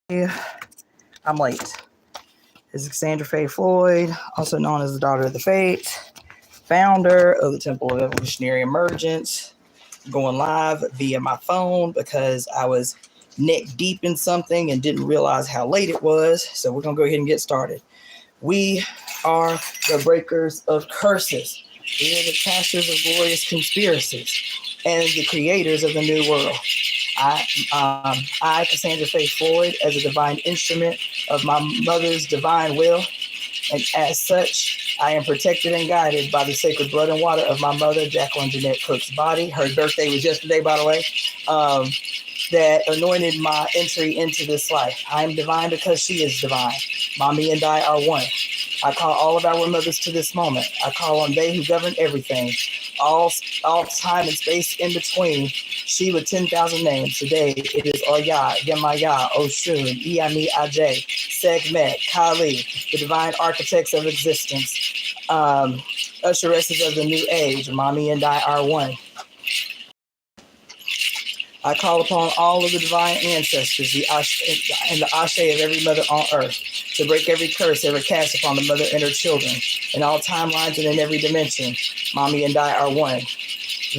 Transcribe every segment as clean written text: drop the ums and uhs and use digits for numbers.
I'm late. This is Cassandra Faye Floyd, also known as the Daughter of the Fates, founder of the Temple of Evolutionary Emergence, going live via my phone because I was neck deep in something and didn't realize how late it was. So we're going to go ahead and get started. We are the breakers of curses. We are the casters of glorious conspiracies and the creators of the new world. I, Cassandra Faye Floyd, as a divine instrument of my mother's divine will, and as such, I am protected and guided by the sacred blood and water of my mother, Jacqueline Jeanette Cook's body. Her birthday was yesterday, by the way, that anointed my entry into this life. I am divine because she is divine. Mommy and I are one. I call all of our mothers to this moment. I call on they who govern everything, all time and space in between. She with 10,000 names. Today it is Oya, Yemaya, Oshun, Iami Ajay, Segmet, Kali, the divine architects of existence, usheresses of the new age. Mommy and I are one. I call upon all of the divine ancestors, the Ashe of every mother on earth, to break every curse ever cast upon the mother and her children, in all timelines and in every dimension. Mommy and I are one.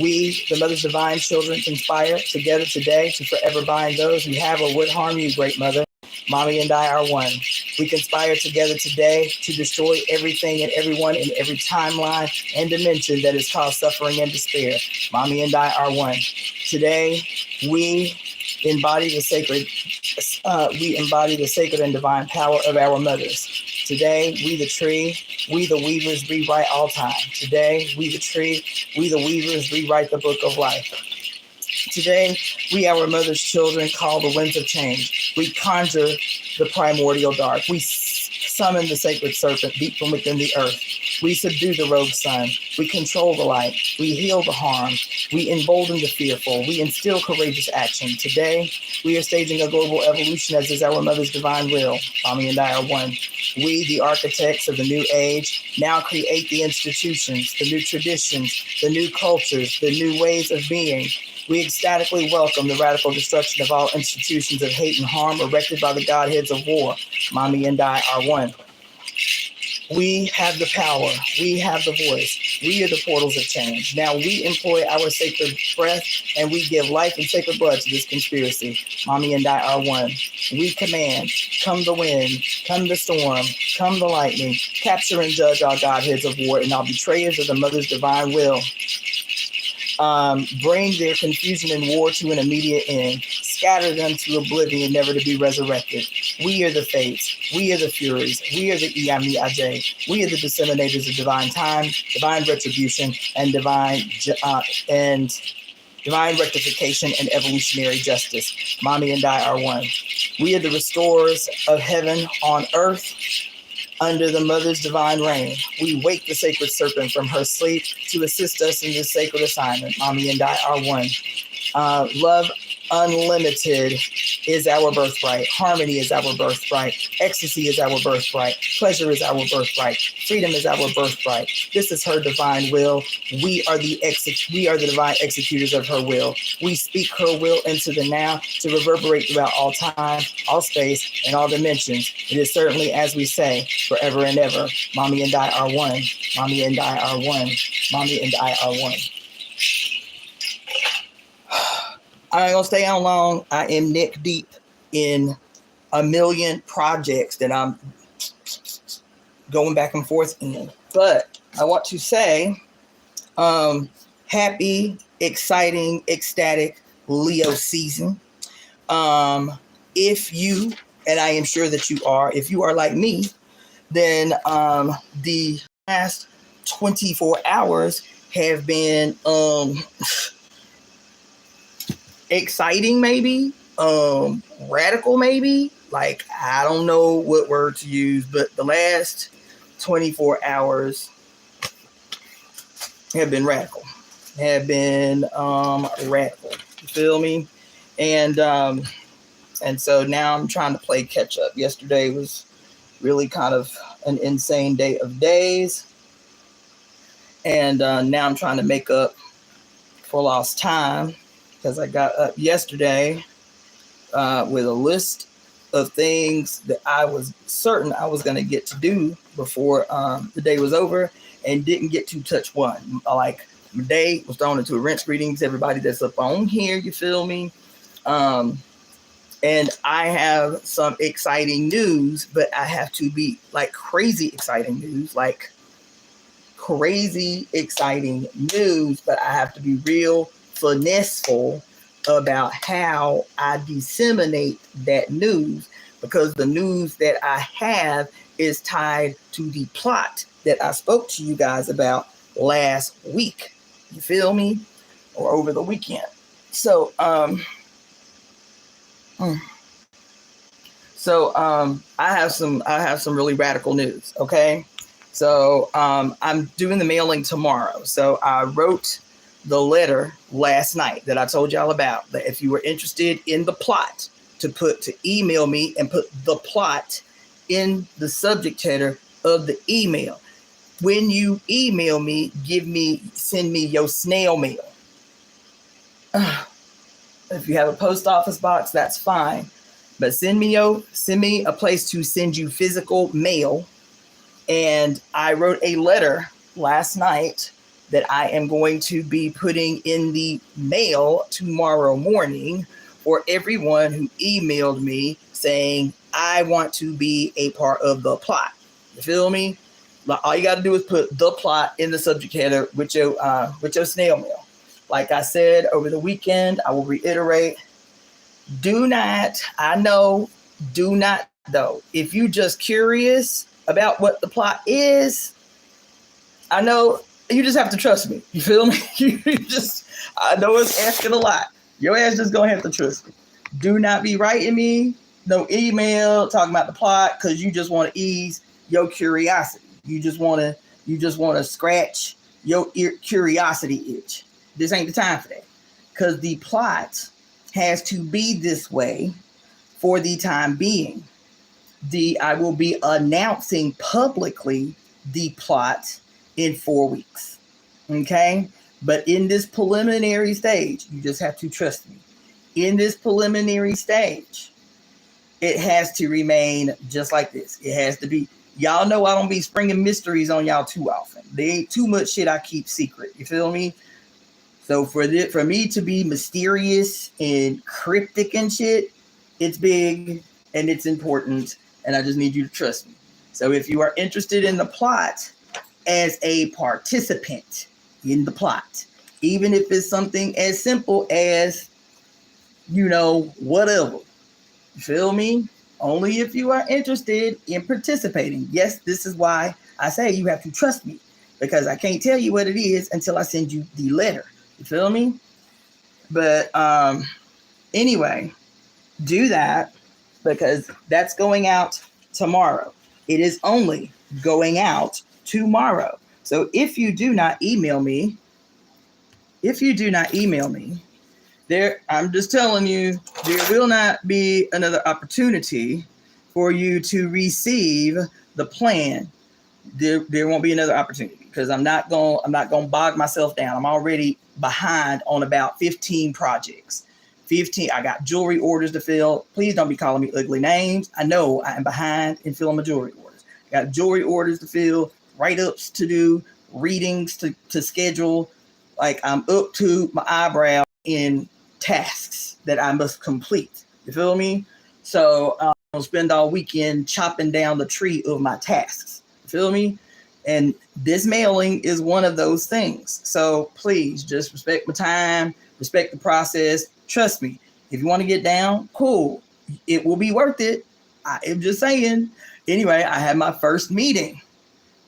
We, the mother's divine children, conspire together today to forever bind those who have or would harm you, great mother. Mommy and I are one. We conspire together today to destroy everything and everyone in every timeline and dimension that has caused suffering and despair. Mommy and I are one. Today, we embody the sacred and divine power of our mothers. Today, we the tree, we the weavers rewrite all time. Today, we the tree, we the weavers rewrite the book of life. Today, we, our mother's children, call the winds of change. We conjure the primordial dark. We summon the sacred serpent deep from within the earth. We subdue the rogue sun. We control the light. We heal the harm. We embolden the fearful. We instill courageous action. Today, we are staging a global evolution as is our mother's divine will. Mommy and I are one. We, the architects of the new age, now create the institutions, the new traditions, the new cultures, the new ways of being. We ecstatically welcome the radical destruction of all institutions of hate and harm erected by the godheads of war. Mommy and I are one. We have the power. We have the voice. We are the portals of change. Now we employ our sacred breath and we give life and sacred blood to this conspiracy. Mommy and I are one. We command, come the wind, come the storm, come the lightning, capture and judge all godheads of war and all betrayers of the mother's divine will. Bring their confusion and war to an immediate end. Scatter them to oblivion, never to be resurrected. We are the fates. We are the furies. We are the Iami Ajay. We are the disseminators of divine time, divine retribution, and divine rectification and evolutionary justice. Mommy and I are one. We are the restorers of heaven on earth. Under the mother's divine reign, we wake the sacred serpent from her sleep to assist us in this sacred assignment. Mommy and I are one. Love unlimited is our birthright. Harmony is our birthright. Ecstasy is our birthright. Pleasure is our birthright. Freedom is our birthright. This is her divine will. We are the divine executors of her will. We speak her will into the now to reverberate throughout all time, all space, and all dimensions. It is certainly as we say, forever and ever. Mommy and I are one. Mommy and I are one. Mommy and I are one. I ain't gonna stay on long. I am neck deep in a million projects that I'm going back and forth in. But I want to say, happy, exciting, ecstatic Leo season. If you, and I am sure that you are, if you are like me, then the last 24 hours have been exciting, maybe, radical, maybe. Like, I don't know what word to use, but the last 24 hours have been radical. Radical. You feel me? And so now I'm trying to play catch up. Yesterday was really kind of an insane day of days. And now I'm trying to make up for lost time, because I got up yesterday with a list of things that I was certain I was going to get to do before the day was over, and didn't get to touch one. Like, my day was thrown into a wrench. Greetings, everybody that's up on here. You feel me? And I have some exciting news, but I have to be like crazy exciting news, but I have to be real finesseful about how I disseminate that news, because the news that I have is tied to the plot that I spoke to you guys about last week. You feel me? Or over the weekend. So, I have some really radical news. Okay. So, I'm doing the mailing tomorrow. So I wrote the letter last night that I told y'all about, that if you were interested in the plot, to email me and put the plot in the subject header of the email. When you email me, send me your snail mail. If you have a post office box, that's fine. But send me a place to send you physical mail. And I wrote a letter last night that I am going to be putting in the mail tomorrow morning for everyone who emailed me saying, I want to be a part of the plot. You feel me? All you got to do is put the plot in the subject header with your snail mail. Like I said over the weekend, I will reiterate, do not though. If you just curious about what the plot is, I know you just have to trust me. You feel me? I know it's asking a lot. Your ass just gonna have to trust me. Do not be writing me no email talking about the plot because you just want to ease your curiosity. You just want to scratch your curiosity itch. This ain't the time for that, because the plot has to be this way for the time being. I will be announcing publicly the plot in 4 weeks. Okay? But in this preliminary stage, you just have to trust me. In this preliminary stage, it has to remain just like this. It has to be. Y'all know I don't be springing mysteries on y'all too often. There ain't too much shit I keep secret. You feel me? So for me to be mysterious and cryptic and shit, it's big and it's important, and I just need you to trust me. So if you are interested in the plot as a participant in the plot, even if it's something as simple as, whatever, you feel me? Only if you are interested in participating. Yes, this is why I say you have to trust me, because I can't tell you what it is until I send you the letter. You feel me? But anyway, do that, because that's going out tomorrow. It is only going out tomorrow. So if you do not email me, I'm just telling you, there will not be another opportunity for you to receive the plan. There won't be another opportunity, because I'm not gonna bog myself down. I'm already behind on about 15 projects. 15. I got jewelry orders to fill. Please don't be calling me ugly names. I know I am behind in filling my jewelry orders. I got jewelry orders to fill, write-ups to do, readings to schedule. Like, I'm up to my eyebrow in tasks that I must complete. You feel me? So I'll spend all weekend chopping down the tree of my tasks. You feel me? And this mailing is one of those things. So please just respect my time, respect the process. Trust me. If you want to get down, cool. It will be worth it. I am just saying. Anyway, I had my first meeting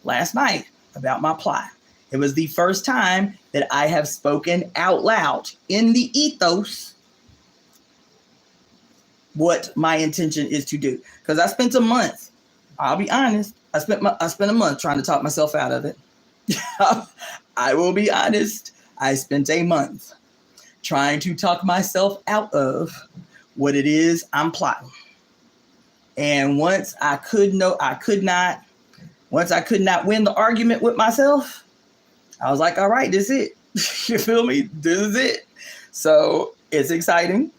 last night about my plot. It was the first time that I have spoken out loud in the ethos what my intention is to do. Because I spent a month. I'll be honest. I spent a month trying to talk myself out of it. I will be honest. I spent a month trying to talk myself out of what it is I'm plotting. And once I could not win the argument with myself, I was like, all right, this is it. You feel me? This is it. So it's exciting.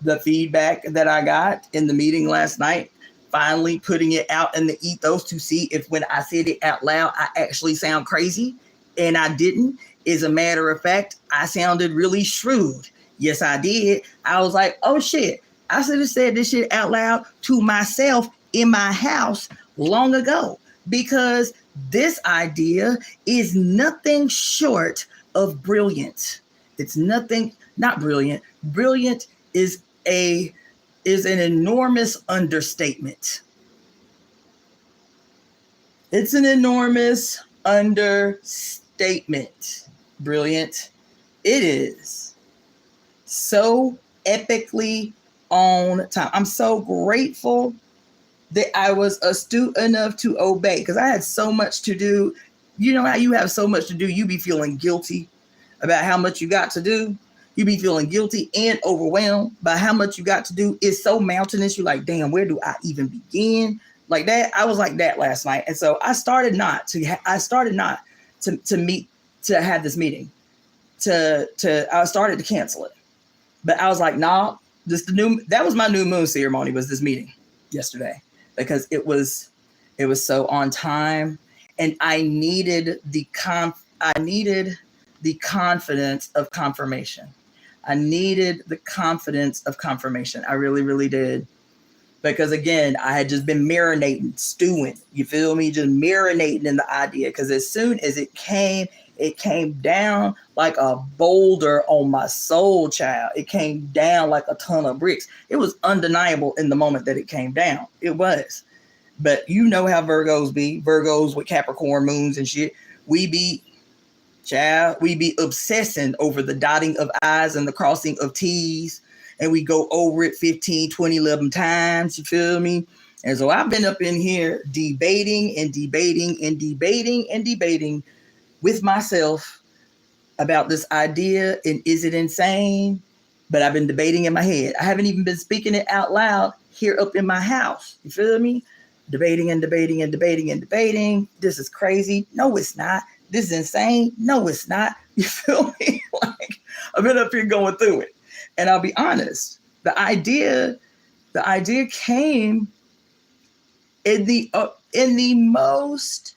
the feedback that I got in the meeting last night, finally putting it out in the ethos to see if when I said it out loud, I actually sound crazy. And I didn't. As a matter of fact, I sounded really shrewd. Yes, I did. I was like, oh shit, I should have said this shit out loud to myself in my house long ago, because this idea is nothing short of brilliant. It's nothing, not brilliant. Brilliant is an enormous understatement. It's an enormous understatement. Brilliant. It is so epically on time. I'm so grateful that I was astute enough to obey, because I had so much to do. You know how you have so much to do, you be feeling guilty about how much you got to do. You be feeling guilty and overwhelmed by how much you got to do. It's so mountainous. You're like, damn, where do I even begin? Like that. I was like that last night. And so I started not to have this meeting. I started to cancel it. But I was like, nah, that was my new moon ceremony, was this meeting yesterday, because it was so on time, and I needed the confidence of confirmation. I needed the confidence of confirmation. I really, really did. Because again, I had just been marinating, stewing, you feel me? Just marinating in the idea. Because as soon as it came down like a boulder on my soul, child. It came down like a ton of bricks. It was undeniable in the moment that it came down. It was. But you know how Virgos be. Virgos with Capricorn moons and shit. We be obsessing over the dotting of I's and the crossing of T's. And we go over it 15, 20, 11 times. You feel me? And so I've been up in here debating with myself about this idea, and is it insane? But I've been debating in my head. I haven't even been speaking it out loud here up in my house. You feel me? Debating. This is crazy. No, it's not. This is insane. No, it's not. You feel me? Like, I've been up here going through it. And I'll be honest, the idea came in the most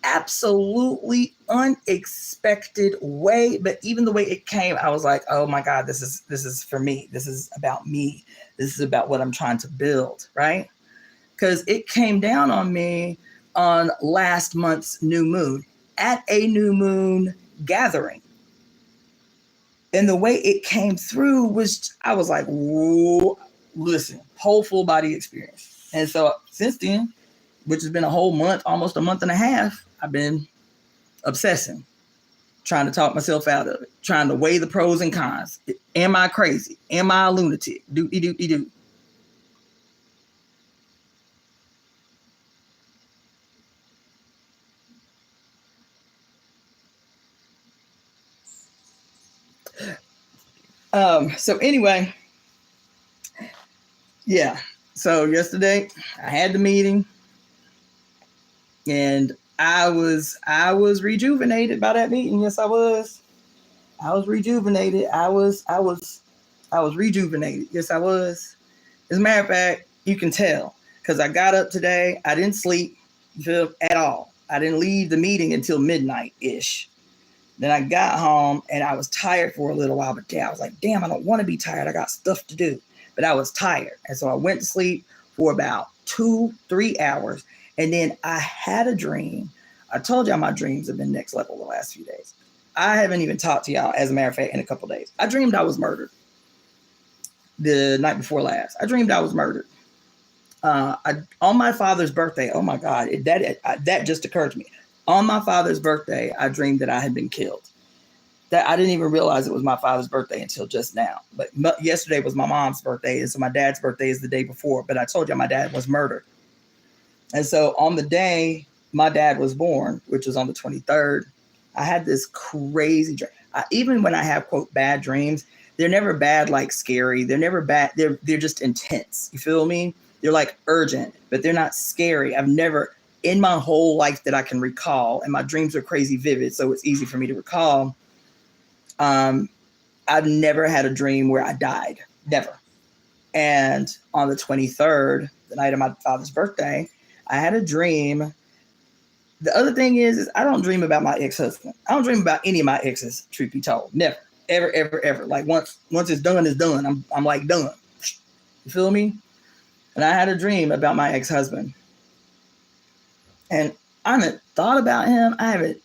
absolutely unexpected way. But even the way it came, I was like, oh my God, this is for me. This is about me. This is about what I'm trying to build, right? Because it came down on me on last month's new moon, at a new moon gathering. And the way it came through was, I was like, whoa, listen, whole full body experience. And so since then, which has been a whole month, almost a month and a half, I've been obsessing, trying to talk myself out of it, trying to weigh the pros and cons. Am I crazy? Am I a lunatic? Do. So anyway, yeah. So yesterday I had the meeting, and I was rejuvenated by that meeting. Yes, I was. I was rejuvenated. I was rejuvenated. Yes, I was. As a matter of fact, you can tell, because I got up today. I didn't sleep at all. I didn't leave the meeting until midnight-ish. Then I got home and I was tired for a little while, but I was like, damn, I don't want to be tired. I got stuff to do, but I was tired. And so I went to sleep for about 2-3 hours. And then I had a dream. I told y'all my dreams have been next level the last few days. I haven't even talked to y'all, as a matter of fact, in a couple of days. I dreamed I was murdered the night before last. I dreamed I was murdered. On my father's birthday. Oh my God, that just occurred to me. On my father's birthday, I dreamed that I had been killed. That I didn't even realize it was my father's birthday until just now. But yesterday was my mom's birthday, and so my dad's birthday is the day before. But I told you my dad was murdered. And so on the day my dad was born, which was on the 23rd, I had this crazy dream. Even when I have, quote, bad dreams, they're never bad like scary. They're never bad. They're just intense. You feel me? They're like urgent, but they're not scary. I've never, in my whole life that I can recall, and my dreams are crazy vivid, so it's easy for me to recall, I've never had a dream where I died. Never. And on the 23rd, the night of my father's birthday, I had a dream. The other thing is I don't dream about my ex-husband. I don't dream about any of my exes, truth be told. Never. Ever, ever, ever. Like once it's done, it's done. I'm like done. You feel me? And I had a dream about my ex-husband. And I haven't thought about him. I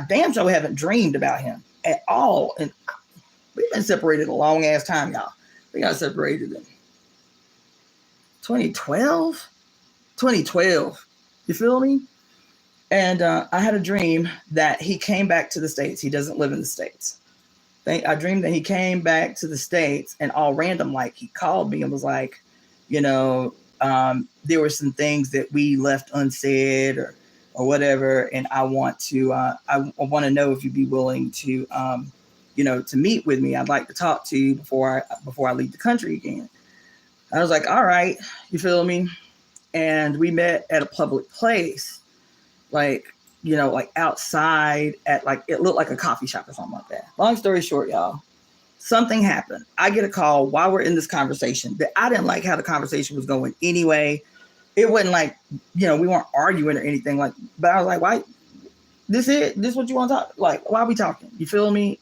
damn sure haven't dreamed about him at all. And we've been separated a long ass time, y'all. We got separated in 2012. You feel me? And I had a dream that he came back to the States. He doesn't live in the States. I dreamed that he came back to the States, and all random, like he called me and was like, there were some things that we left unsaid or whatever. And I want to want to know if you'd be willing to, to meet with me. I'd like to talk to you before I leave the country again. I was like, all right, you feel me? And we met at a public place, like outside at it looked like a coffee shop or something like that. Long story short, y'all, something happened. I get a call while we're in this conversation that I didn't like how the conversation was going anyway. It wasn't like, we weren't arguing or anything but I was like, why? This what you want to talk? Like, why are we talking? You feel me?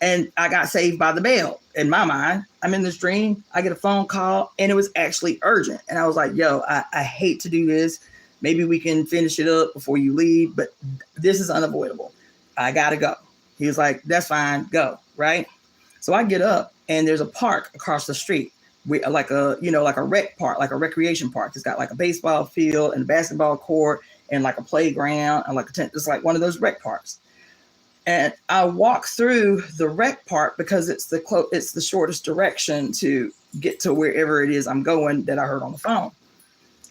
And I got saved by the bell. In my mind, I'm in this dream. I get a phone call and it was actually urgent. And I was like, yo, I hate to do this. Maybe we can finish it up before you leave, but this is unavoidable. I got to go. He was like, that's fine. Go. Right. So I get up and there's a park across the street with like a rec park, like a recreation park. It's got like a baseball field and a basketball court and like a playground and like a tent. It's like one of those rec parks. And I walk through the rec park because it's the shortest direction to get to wherever it is I'm going that I heard on the phone.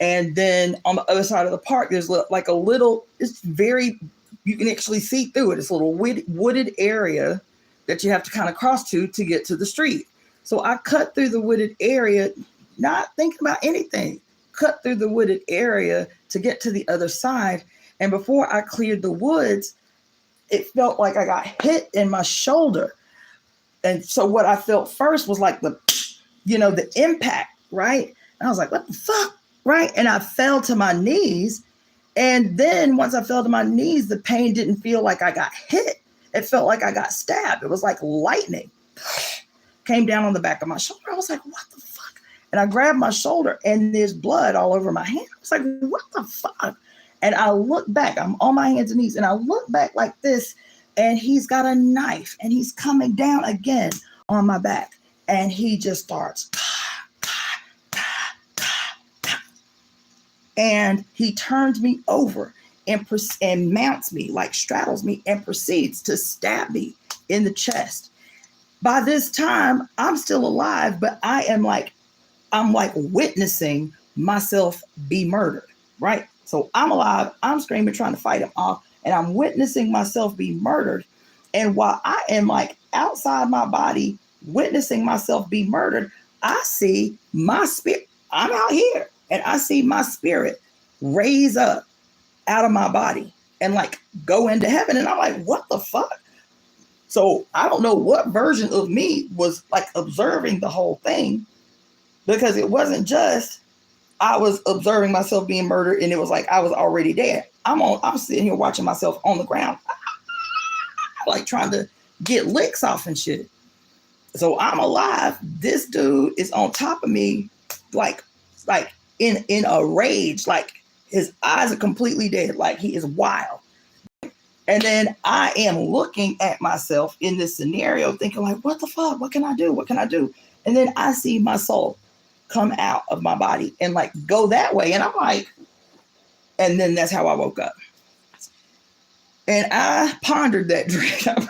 And then on the other side of the park, there's like a little, you can actually see through it. It's a little wooded area that you have to kind of cross to get to the street. So I cut through the wooded area, not thinking about anything, cut through the wooded area to get to the other side. And before I cleared the woods, it felt like I got hit in my shoulder. And so what I felt first was like the impact, right? And I was like, what the fuck? Right. And I fell to my knees. And then once I fell to my knees, the pain didn't feel like I got hit. It felt like I got stabbed. It was like lightning came down on the back of my shoulder. I was like, what the fuck? And I grabbed my shoulder and there's blood all over my hand. I was like, what the fuck? And I look back, I'm on my hands and knees, and I look back like this, and he's got a knife and he's coming down again on my back. And he just starts, and he turns me over and mounts me, like straddles me, and proceeds to stab me in the chest. By this time, I'm still alive, but I'm like witnessing myself be murdered, right? So I'm alive, I'm screaming, trying to fight him off, and I'm witnessing myself be murdered. And while I am like outside my body, witnessing myself be murdered, I see my spirit. I'm out here, and I see my spirit raise up out of my body and like go into heaven. And I'm like, what the fuck? So I don't know what version of me was like observing the whole thing, because it wasn't just I was observing myself being murdered and it was like I was already dead. I'm sitting here watching myself on the ground, like trying to get licks off and shit. So I'm alive. This dude is on top of me, like in a rage, like his eyes are completely dead, like he is wild. And then I am looking at myself in this scenario thinking like, what the fuck? What can I do? What can I do? And then I see my soul come out of my body and like go that way. And I'm like, and then that's how I woke up. And I pondered that dream.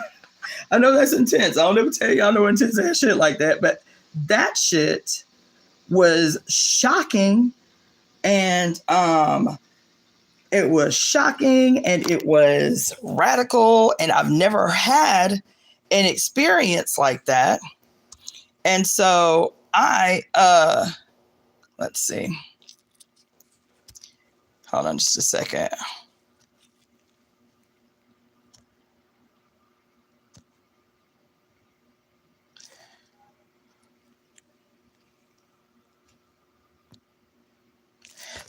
I know that's intense. I'll never tell y'all no intense ass shit like that, but that shit was shocking. And it was shocking and it was radical. And I've never had an experience like that. And so let's see. Hold on just a second.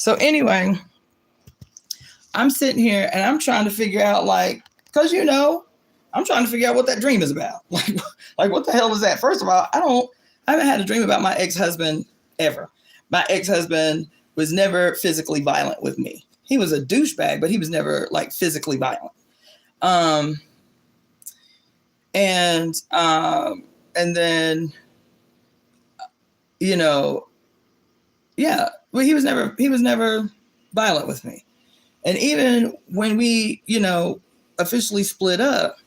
So anyway, I'm sitting here and I'm trying to figure out, like, because I'm trying to figure out what that dream is about. Like what the hell is that? First of all, I haven't had a dream about my ex-husband ever. My ex-husband was never physically violent with me. He was a douchebag, but he was never like physically violent. And then, yeah, well, he was never violent with me. And even when we, officially split up,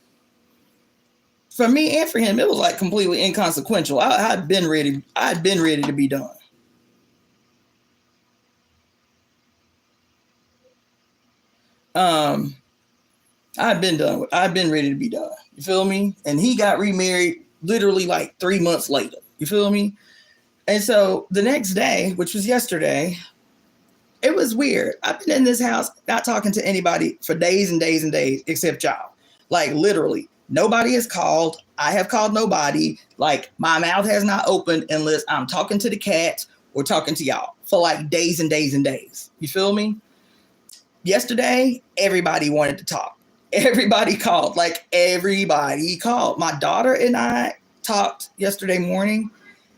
for me and for him, it was like completely inconsequential. I'd been ready to be done. I'd been ready to be done. You feel me? And he got remarried literally like 3 months later. You feel me? And so the next day, which was yesterday, it was weird. I've been in this house not talking to anybody for days and days and days, except y'all. Like literally, nobody has called. I have called nobody. Like my mouth has not opened unless I'm talking to the cats or talking to y'all for like days and days and days. You feel me? Yesterday, everybody wanted to talk. Everybody called. Like everybody called. My daughter and I talked yesterday morning.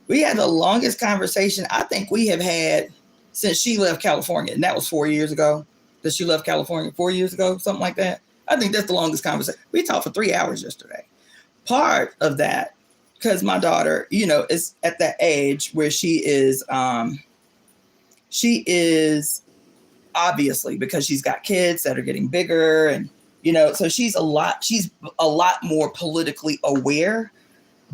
We had the longest conversation I think we have had since she left California. And that was 4 years ago that she left California, 4 years ago, something like that. I think that's the longest conversation. We talked for 3 hours yesterday. Part of that, because my daughter, is at that age where she is obviously, because she's got kids that are getting bigger and, so she's a lot more politically aware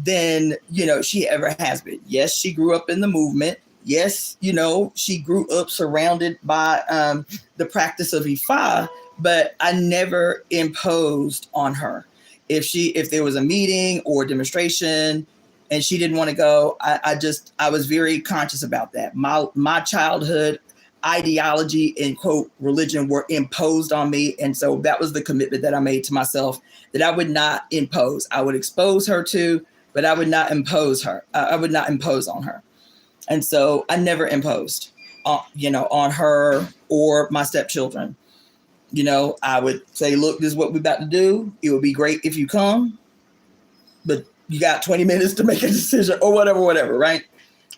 than, she ever has been. Yes, she grew up in the movement. Yes, she grew up surrounded by the practice of Ifa, but I never imposed on her. If there was a meeting or demonstration and she didn't want to go, I was very conscious about that. My childhood ideology and quote religion were imposed on me. And so that was the commitment that I made to myself, that I would not impose. I would expose her to, but I would not impose her. I would not impose on her. And so I never imposed, on her or my stepchildren. I would say, look, this is what we're about to do. It would be great if you come, but you got 20 minutes to make a decision or whatever, right?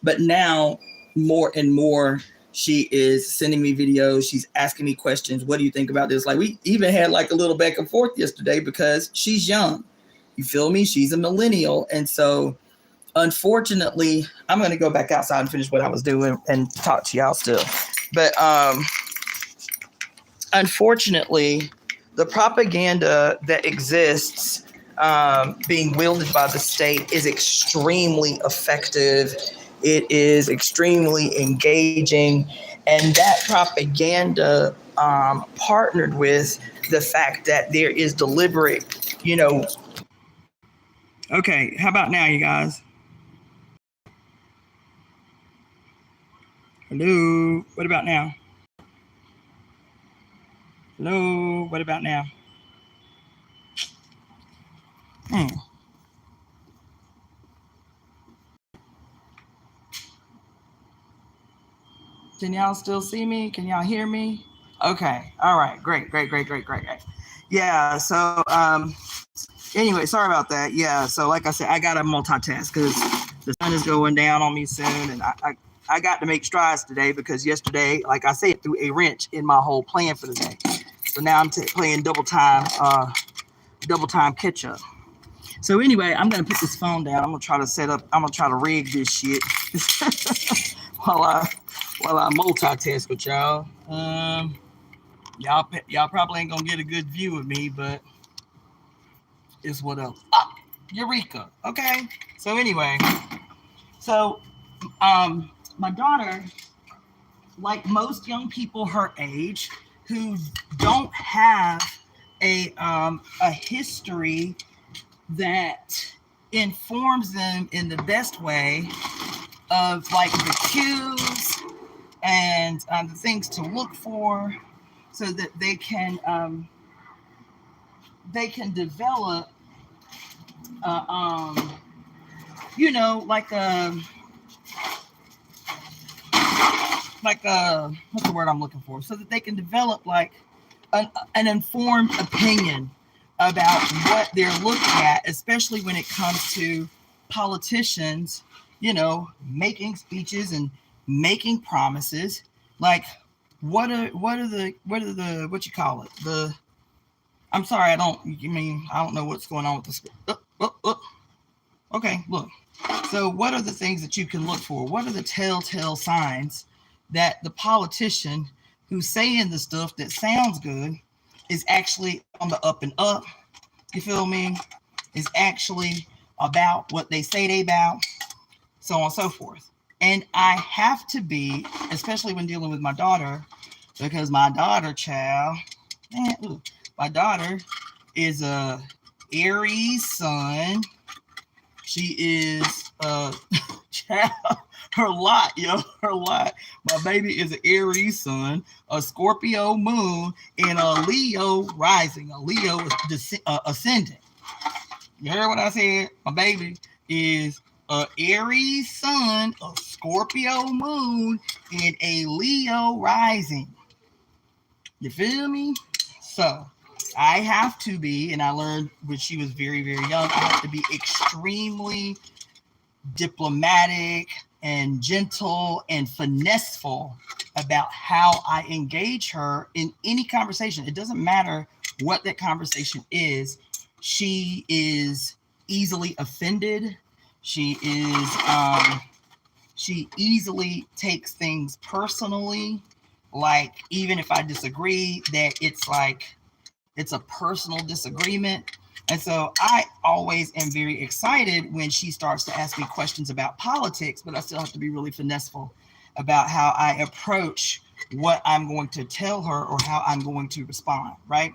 But now more and more, she is sending me videos. She's asking me questions. What do you think about this? Like we even had like a little back and forth yesterday because she's young. You feel me? She's a millennial. And so unfortunately, I'm going to go back outside and finish what I was doing and talk to y'all still. But unfortunately, the propaganda that exists being wielded by the state is extremely effective. It is extremely engaging. And that propaganda partnered with the fact that there is deliberate, Okay, how about now, you guys? Hello, what about now? Hello, what about now? Can y'all still see me? Can y'all hear me? Okay, all right, great. Yeah, so anyway, sorry about that. Yeah, so like I said, I got to multitask because the sun is going down on me soon, and I got to make strides today because yesterday, like I said, threw a wrench in my whole plan for the day. So now I'm playing double time catch up. So anyway, I'm gonna put this phone down. I'm gonna try to rig this shit while I multitask with y'all. Y'all probably ain't gonna get a good view of me, but it's what else. Eureka. Okay. So anyway, my daughter, like most young people her age who don't have a history that informs them in the best way of like the cues and the things to look for so that they can develop what's the word I'm looking for? So that they can develop like an informed opinion about what they're looking at, especially when it comes to politicians, making speeches and making promises. Like, what you call it? I'm sorry, I don't know what's going on with this. Okay, look. So what are the things that you can look for? What are the telltale signs that the politician who's saying the stuff that sounds good is actually on the up and up? You feel me? Is actually about what they say they about, so on and so forth. And I have to be, especially when dealing with my daughter, because my daughter, my daughter is a Aries sun. She is child, her lot. My baby is an Aries sun, a Scorpio moon, and a Leo rising. A Leo is ascendant. You heard what I said? My baby is a Aries sun, a Scorpio moon, and a Leo rising. You feel me? So I have to be, and I learned when she was very, very young, I have to be extremely diplomatic and gentle and finesseful about how I engage her in any conversation. It doesn't matter what that conversation is. She is easily offended. She easily takes things personally. Like, even if I disagree, that it's a personal disagreement. And so I always am very excited when she starts to ask me questions about politics, but I still have to be really finesseful about how I approach what I'm going to tell her or how I'm going to respond, right?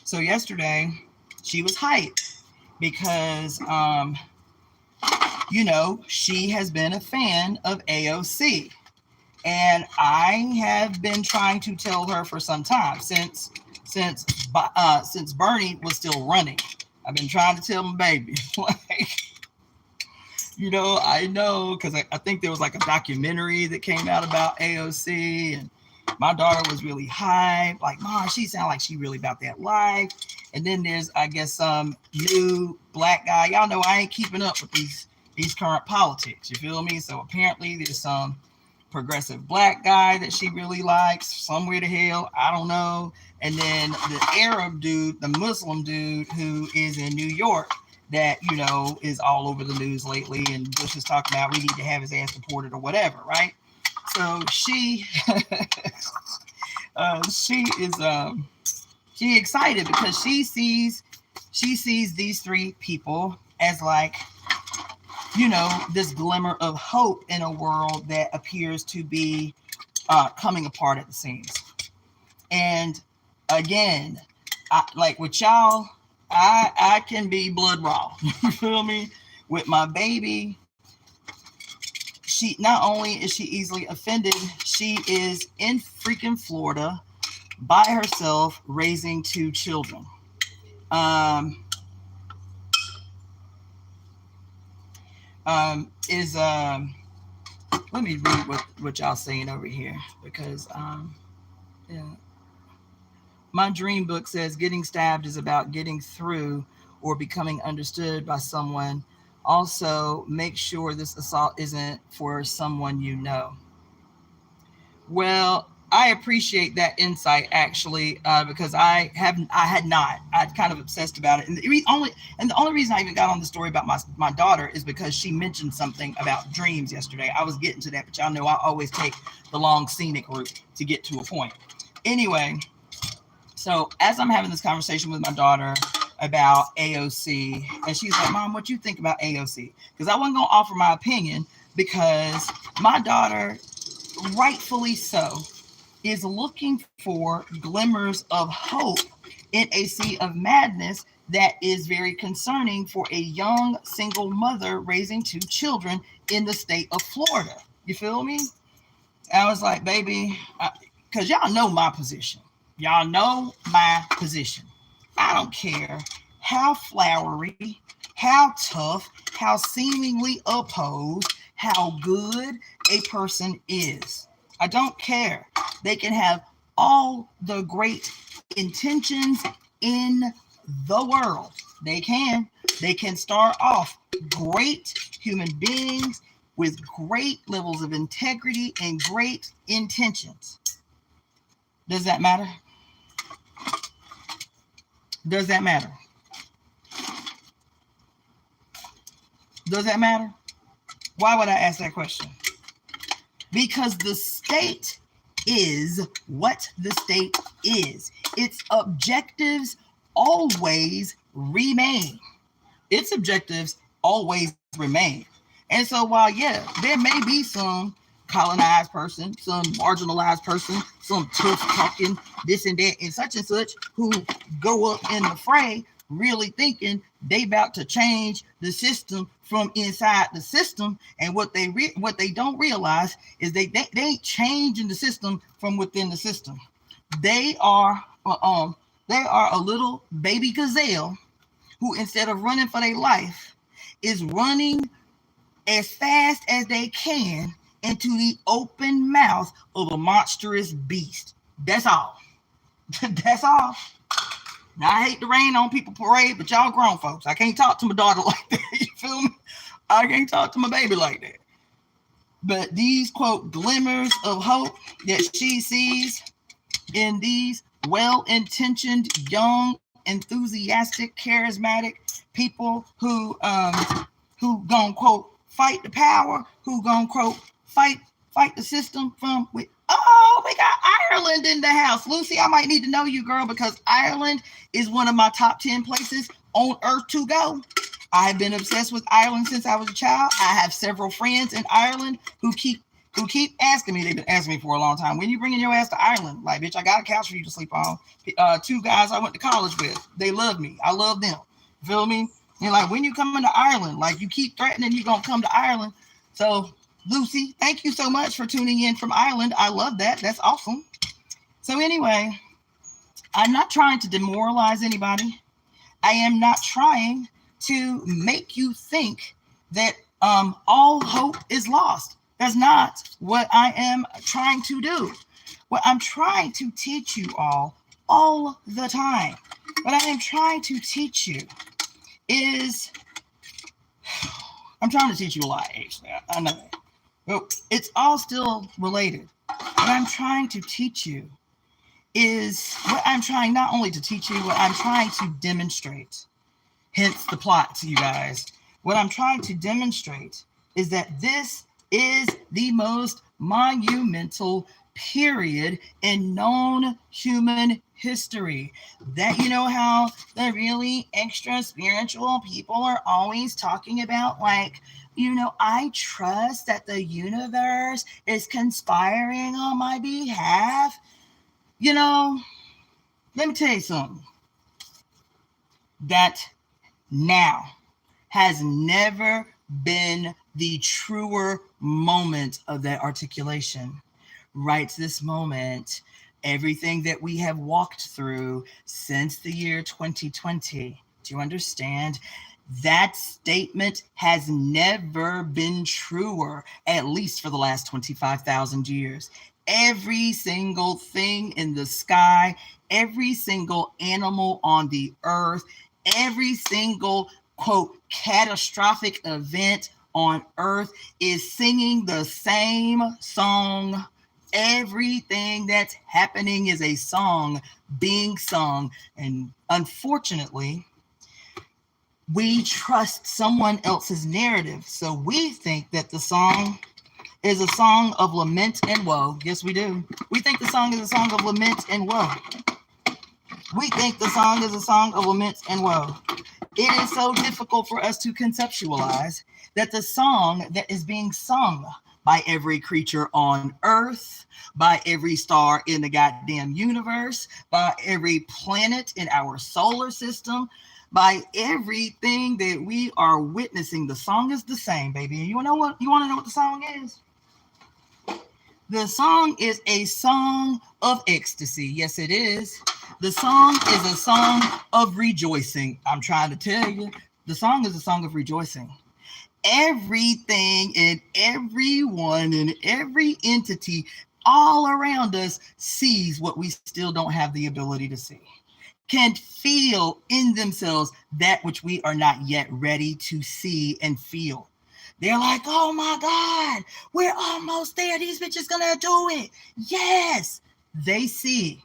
So yesterday, she was hyped because, she has been a fan of AOC. And I have been trying to tell her for some time, since Bernie was still running. I've been trying to tell my baby, I know, because I think there was like a documentary that came out about AOC, and my daughter was really hyped. Like, Mom, she sounds like she really about that life. And then there's, I guess, some new black guy. Y'all know I ain't keeping up with these current politics. You feel me? So apparently there's some progressive black guy that she really likes somewhere to hell, I don't know. And then the Arab dude, the Muslim dude who is in New York that is all over the news lately, and Bush is talking about we need to have his ass deported or whatever, right? So she she excited because she sees these three people as like this glimmer of hope in a world that appears to be coming apart at the seams. And again, like with y'all, I can be blood raw. You feel me? With my baby, she not only is she easily offended, she is in freaking Florida by herself raising two children. Let me read what y'all saying over here, because my dream book says getting stabbed is about getting through or becoming understood by someone. Also, make sure this assault isn't for someone you know. Well, I appreciate that insight, actually, because I'd kind of obsessed about it, and the only reason I even got on the story about my daughter is because she mentioned something about dreams yesterday. I was getting to that, but y'all know I always take the long scenic route to get to a point. Anyway, so as I'm having this conversation with my daughter about AOC, and she's like, Mom, what you think about AOC? Because I wasn't gonna offer my opinion, because my daughter, rightfully so, is looking for glimmers of hope in a sea of madness that is very concerning for a young single mother raising two children in the state of Florida. You feel me? I was like, baby, because y'all know my position. Y'all know my position. I don't care how flowery, how tough, how seemingly opposed, how good a person is. I don't care. They can have all the great intentions in the world. They can. They can start off great human beings with great levels of integrity and great intentions. Does that matter? Does that matter? Does that matter? Why would I ask that question? Because the state is what the state is. Its objectives always remain. Its objectives always remain. And so while, yeah, there may be some colonized person, some marginalized person, some tough talking, this and that, and such who go up in the fray really thinking they about to change the system from inside the system. And what they don't realize is they ain't changing the system from within the system. They are a little baby gazelle who, instead of running for their life, is running as fast as they can into the open mouth of a monstrous beast. That's all. That's all. Now, I hate to rain on people parade, but y'all grown folks. I can't talk to my daughter like that. You feel me? I can't talk to my baby like that. But these, quote, glimmers of hope that she sees in these well-intentioned, young, enthusiastic, charismatic people who gonna, quote, fight the power, who gonna, quote, fight the system from with. Oh, we got Ireland in the house. Lucy, I might need to know you, girl, because Ireland is one of my top 10 places on earth to go. I have been obsessed with Ireland since I was a child. I have several friends in Ireland who keep asking me. They've been asking me for a long time, when you bringing your ass to Ireland? Like, bitch, I got a couch for you to sleep on. 2 guys I went to college with, they love me. I love them. Feel me? And like, when you coming to Ireland? Like, you keep threatening you gonna come to Ireland. So, Lucy, thank you so much for tuning in from Ireland. I love that. That's awesome. So anyway, I'm not trying to demoralize anybody. I am not trying to make you think that all hope is lost. That's not what I am trying to do. What I'm trying to teach you all the time, what I am trying to teach you is, I'm trying to teach you a lot, actually. I know that. Well, it's all still related. What I'm trying to teach you is what I'm trying not only to teach you, what I'm trying to demonstrate. Hence the plot, you guys. What I'm trying to demonstrate is that this is the most monumental period in known human history. That, you know how the really extra spiritual people are always talking about, like, you know, I trust that the universe is conspiring on my behalf. You know, let me tell you something. That now has never been the truer moment of that articulation. Right this moment, everything that we have walked through since the year 2020, do you understand? That statement has never been truer, at least for the last 25,000 years. Every single thing in the sky, every single animal on the earth, every single, quote, catastrophic event on earth is singing the same song. Everything that's happening is a song being sung. And unfortunately, we trust someone else's narrative. So we think that the song is a song of lament and woe. Yes, we do. We think the song is a song of lament and woe. We think the song is a song of lament and woe. It is so difficult for us to conceptualize that the song that is being sung by every creature on earth, by every star in the goddamn universe, by every planet in our solar system, by everything that we are witnessing, the song is the same, baby. And you want to know what the song is? The song is a song of ecstasy. Yes, it is. The song is a song of rejoicing. I'm trying to tell you, the song is a song of rejoicing. Everything and everyone and every entity all around us sees what we still don't have the ability to see, can feel in themselves that which we are not yet ready to see and feel. They're like, oh my God, we're almost there. These bitches gonna do it. Yes, they see.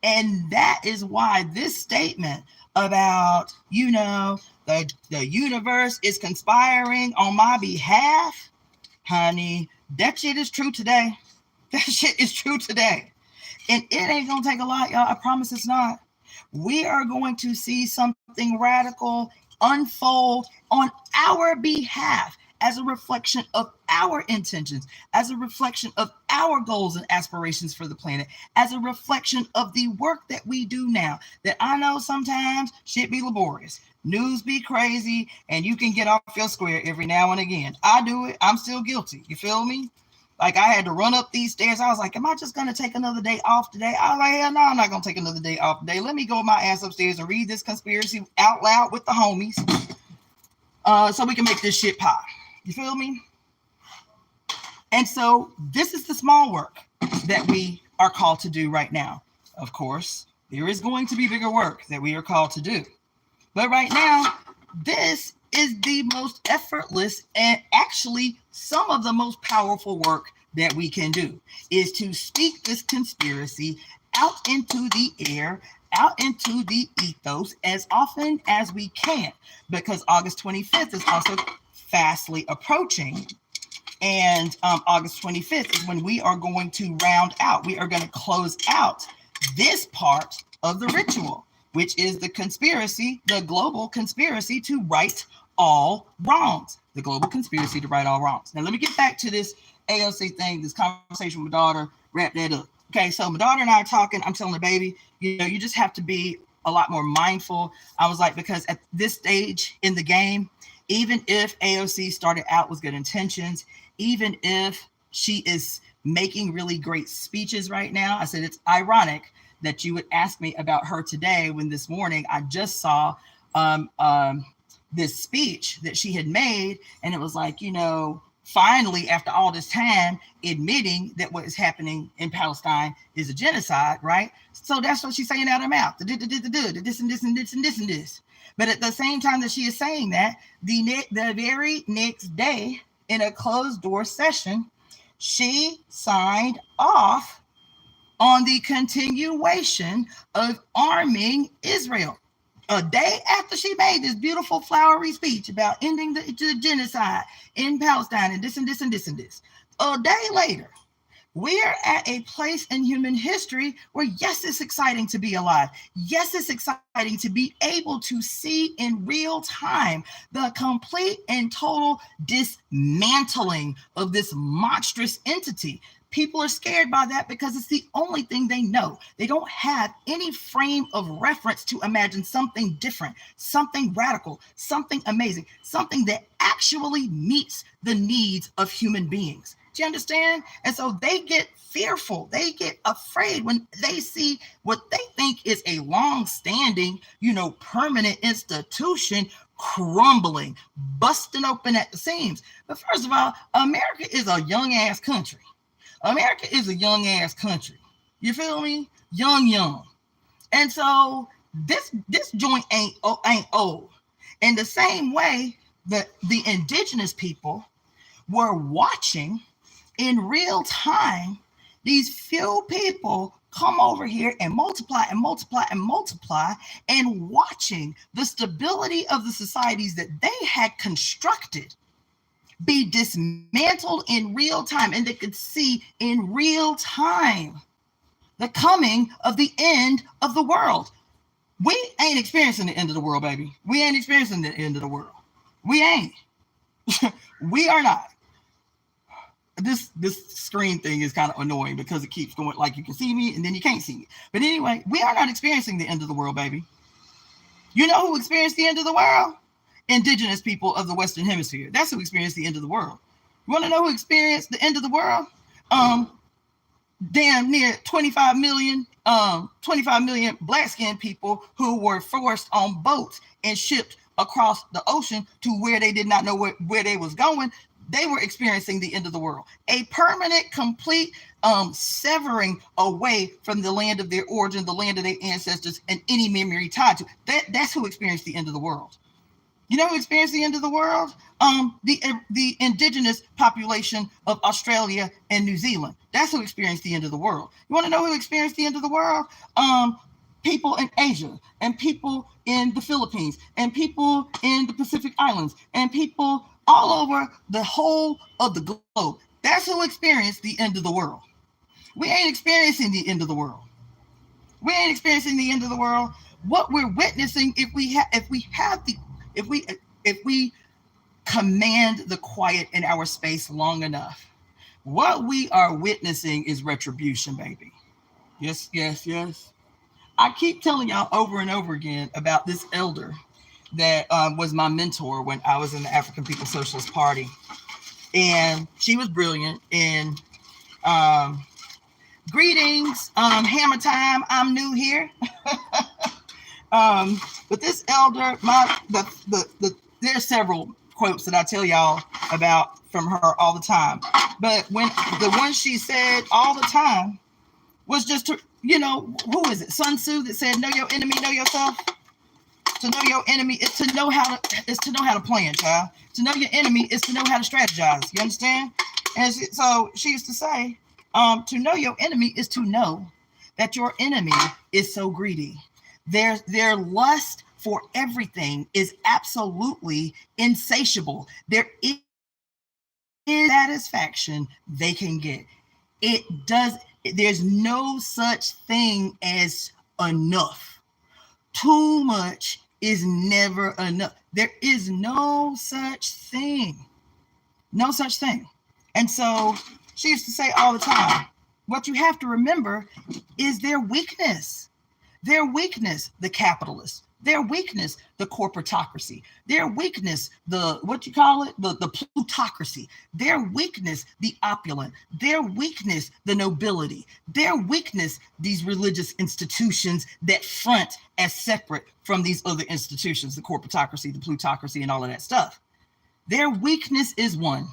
And that is why this statement about, the universe is conspiring on my behalf, honey, that shit is true today. That shit is true today. And it ain't gonna take a lot, y'all. I promise it's not. We are going to see something radical unfold on our behalf as a reflection of our intentions, as a reflection of our goals and aspirations for the planet, as a reflection of the work that we do now. That I know sometimes shit be laborious, news be crazy, and you can get off your square every now and again. I do it. I'm still guilty. You feel me? Like I had to run up these stairs. I was like, am I just going to take another day off today? I was like, hell no, I'm not going to take another day off today. Let me go my ass upstairs and read this conspiracy out loud with the homies so we can make this shit pop. You feel me? And so this is the small work that we are called to do right now. Of course, there is going to be bigger work that we are called to do. But right now, this is the most effortless and actually some of the most powerful work that we can do, is to speak this conspiracy out into the air, out into the ethos as often as we can, because August 25th is also fastly approaching. And August 25th is when we are going to round out, we are going to close out this part of the ritual, which is the conspiracy, the global conspiracy to right all wrongs, the global conspiracy to right all wrongs. Now, let me get back to this AOC thing, this conversation with my daughter, wrap that up. Okay, so my daughter and I are talking, I'm telling the baby, you just have to be a lot more mindful. I was like, because at this stage in the game, even if AOC started out with good intentions, even if she is making really great speeches right now, I said, it's ironic that you would ask me about her today when this morning I just saw this speech that she had made, and it was like, finally, after all this time, admitting that what is happening in Palestine is a genocide, right? So that's what she's saying out of her mouth, the this and this and this and this and this. But at the same time that she is saying that, the very next day, in a closed door session, she signed off on the continuation of arming Israel. A day after she made this beautiful flowery speech about ending the genocide in Palestine and this and this and this and this, a day later, we are at a place in human history where, yes, it's exciting to be alive. Yes, it's exciting to be able to see in real time the complete and total dismantling of this monstrous entity. People are scared by that because it's the only thing they know. They don't have any frame of reference to imagine something different, something radical, something amazing, something that actually meets the needs of human beings. Do you understand? And so they get fearful. They get afraid when they see what they think is a long-standing, permanent institution crumbling, busting open at the seams. But first of all, America is a young-ass country. America is a young-ass country. You feel me? Young. And so this joint ain't old. In the same way that the indigenous people were watching in real time these few people come over here and multiply and multiply and multiply, and watching the stability of the societies that they had constructed be dismantled in real time, and they could see in real time the coming of the end of the world. We ain't experiencing the end of the world, baby. We ain't experiencing the end of the world. We ain't. We are not. This screen thing is kind of annoying because it keeps going like you can see me and then you can't see me. But anyway, we are not experiencing the end of the world, baby. You know who experienced the end of the world? Indigenous people of the Western Hemisphere. That's who experienced the end of the world. You want to know who experienced the end of the world? Damn near 25 million black-skinned people who were forced on boats and shipped across the ocean to where they did not know where they was going. They were experiencing the end of the world, a permanent, complete severing away from the land of their origin, the land of their ancestors, and any memory tied to it. That's who experienced the end of the world. You know who experienced the end of the world? The indigenous population of Australia and New Zealand. That's who experienced the end of the world. You want to know who experienced the end of the world? People in Asia, and people in the Philippines, and people in the Pacific Islands, and people all over the whole of the globe. That's who experienced the end of the world. We ain't experiencing the end of the world. We ain't experiencing the end of the world. What we're witnessing, if we command the quiet in our space long enough, what we are witnessing is retribution, baby. Yes, yes, yes. I keep telling y'all over and over again about this elder that was my mentor when I was in the African People's Socialist Party. And she was brilliant. And greetings, hammer time. I'm new here. But this elder, there's several quotes that I tell y'all about from her all the time. But when the one she said all the time was just to, who is it? Sun Tzu that said, "Know your enemy, know yourself." To know your enemy is to know how to plan, child. To know your enemy is to know how to strategize. You understand? And so she used to say, to know your enemy is to know that your enemy is so greedy. Their lust for everything is absolutely insatiable. There is satisfaction they can get. There's no such thing as enough. Too much is never enough. There is no such thing. No such thing. And so she used to say all the time, what you have to remember is their weakness. Their weakness, the capitalists. Their weakness, the corporatocracy. Their weakness, the plutocracy. Their weakness, the opulent. Their weakness, the nobility. Their weakness, these religious institutions that front as separate from these other institutions, the corporatocracy, the plutocracy, and all of that stuff. Their weakness is one.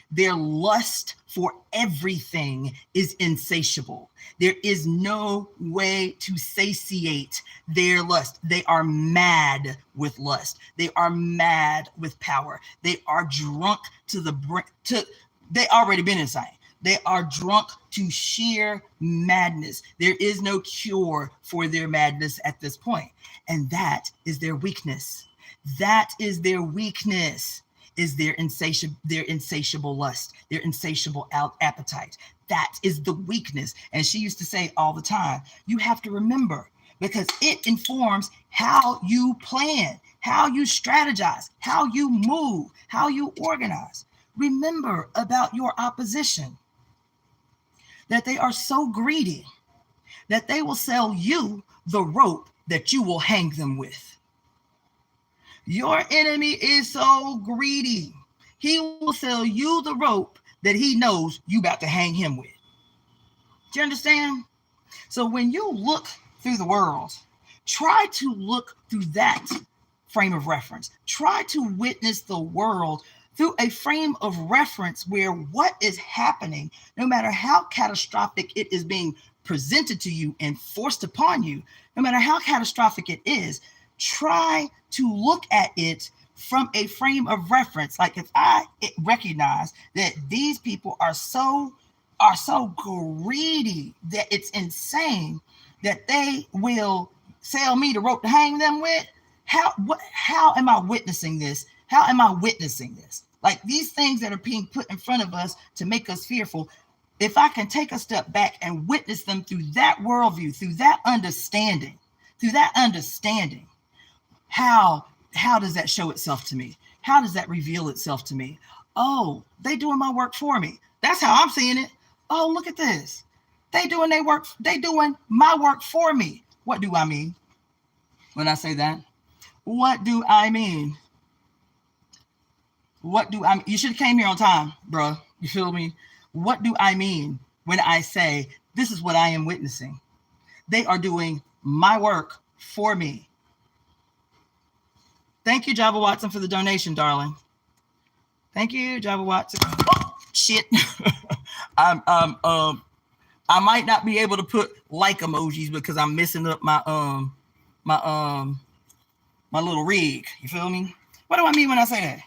Their lust for everything is insatiable. There is no way to satiate their lust. They are mad with lust. They are mad with power. They are drunk to the brink. They already been insane. They are drunk to sheer madness. There is no cure for their madness at this point. And that is their weakness. That is their weakness. Is their insatiable lust, their insatiable appetite. That is the weakness. And she used to say all the time, you have to remember, because it informs how you plan, how you strategize, how you move, how you organize. Remember about your opposition, that they are so greedy that they will sell you the rope that you will hang them with. Your enemy is so greedy. He will sell you the rope that he knows you about to hang him with. Do you understand? So when you look through the world, try to look through that frame of reference. Try to witness the world through a frame of reference where what is happening, no matter how catastrophic it is being presented to you and forced upon you, no matter how catastrophic it is, try to look at it from a frame of reference. Like if I recognize that these people are so greedy that it's insane that they will sell me the rope to hang them with, how am I witnessing this? How am I witnessing this? Like these things that are being put in front of us to make us fearful, if I can take a step back and witness them through that worldview, through that understanding, how does that show itself to me? How does that reveal itself to me? Oh, they doing my work for me. That's how I'm seeing it. Oh, look at this. They doing their work. They doing my work for me. What do I mean when I say that? What do I mean? What do I mean? You should have came here on time, bro. You feel me? What do I mean when I say this is what I am witnessing? They are doing my work for me. Thank you, Java Watson, for the donation, darling. Thank you, Java Watson. Oh, shit. I might not be able to put like emojis because I'm messing up my my little rig. You feel me? What do I mean when I say that?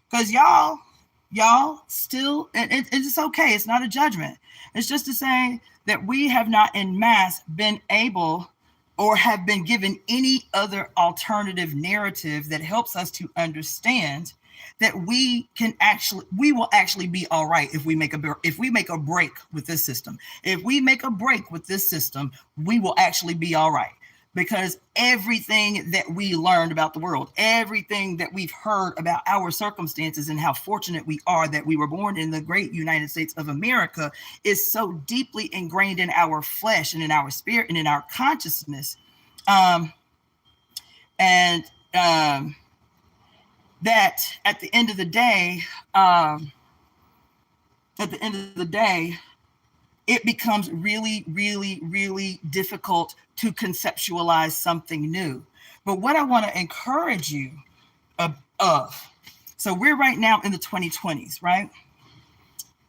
Because y'all still, and it's okay. It's not a judgment. It's just to say that we have not en masse been able or have been given any other alternative narrative that helps us to understand that we will actually be all right if we make a break with this system. If we make a break with this system, we will actually be all right. Because everything that we learned about the world, everything that we've heard about our circumstances and how fortunate we are that we were born in the great United States of America is so deeply ingrained in our flesh and in our spirit and in our consciousness. That at the end of the day, it becomes really, really, really difficult to conceptualize something new. But what I want to encourage you so we're right now in the 2020s, right?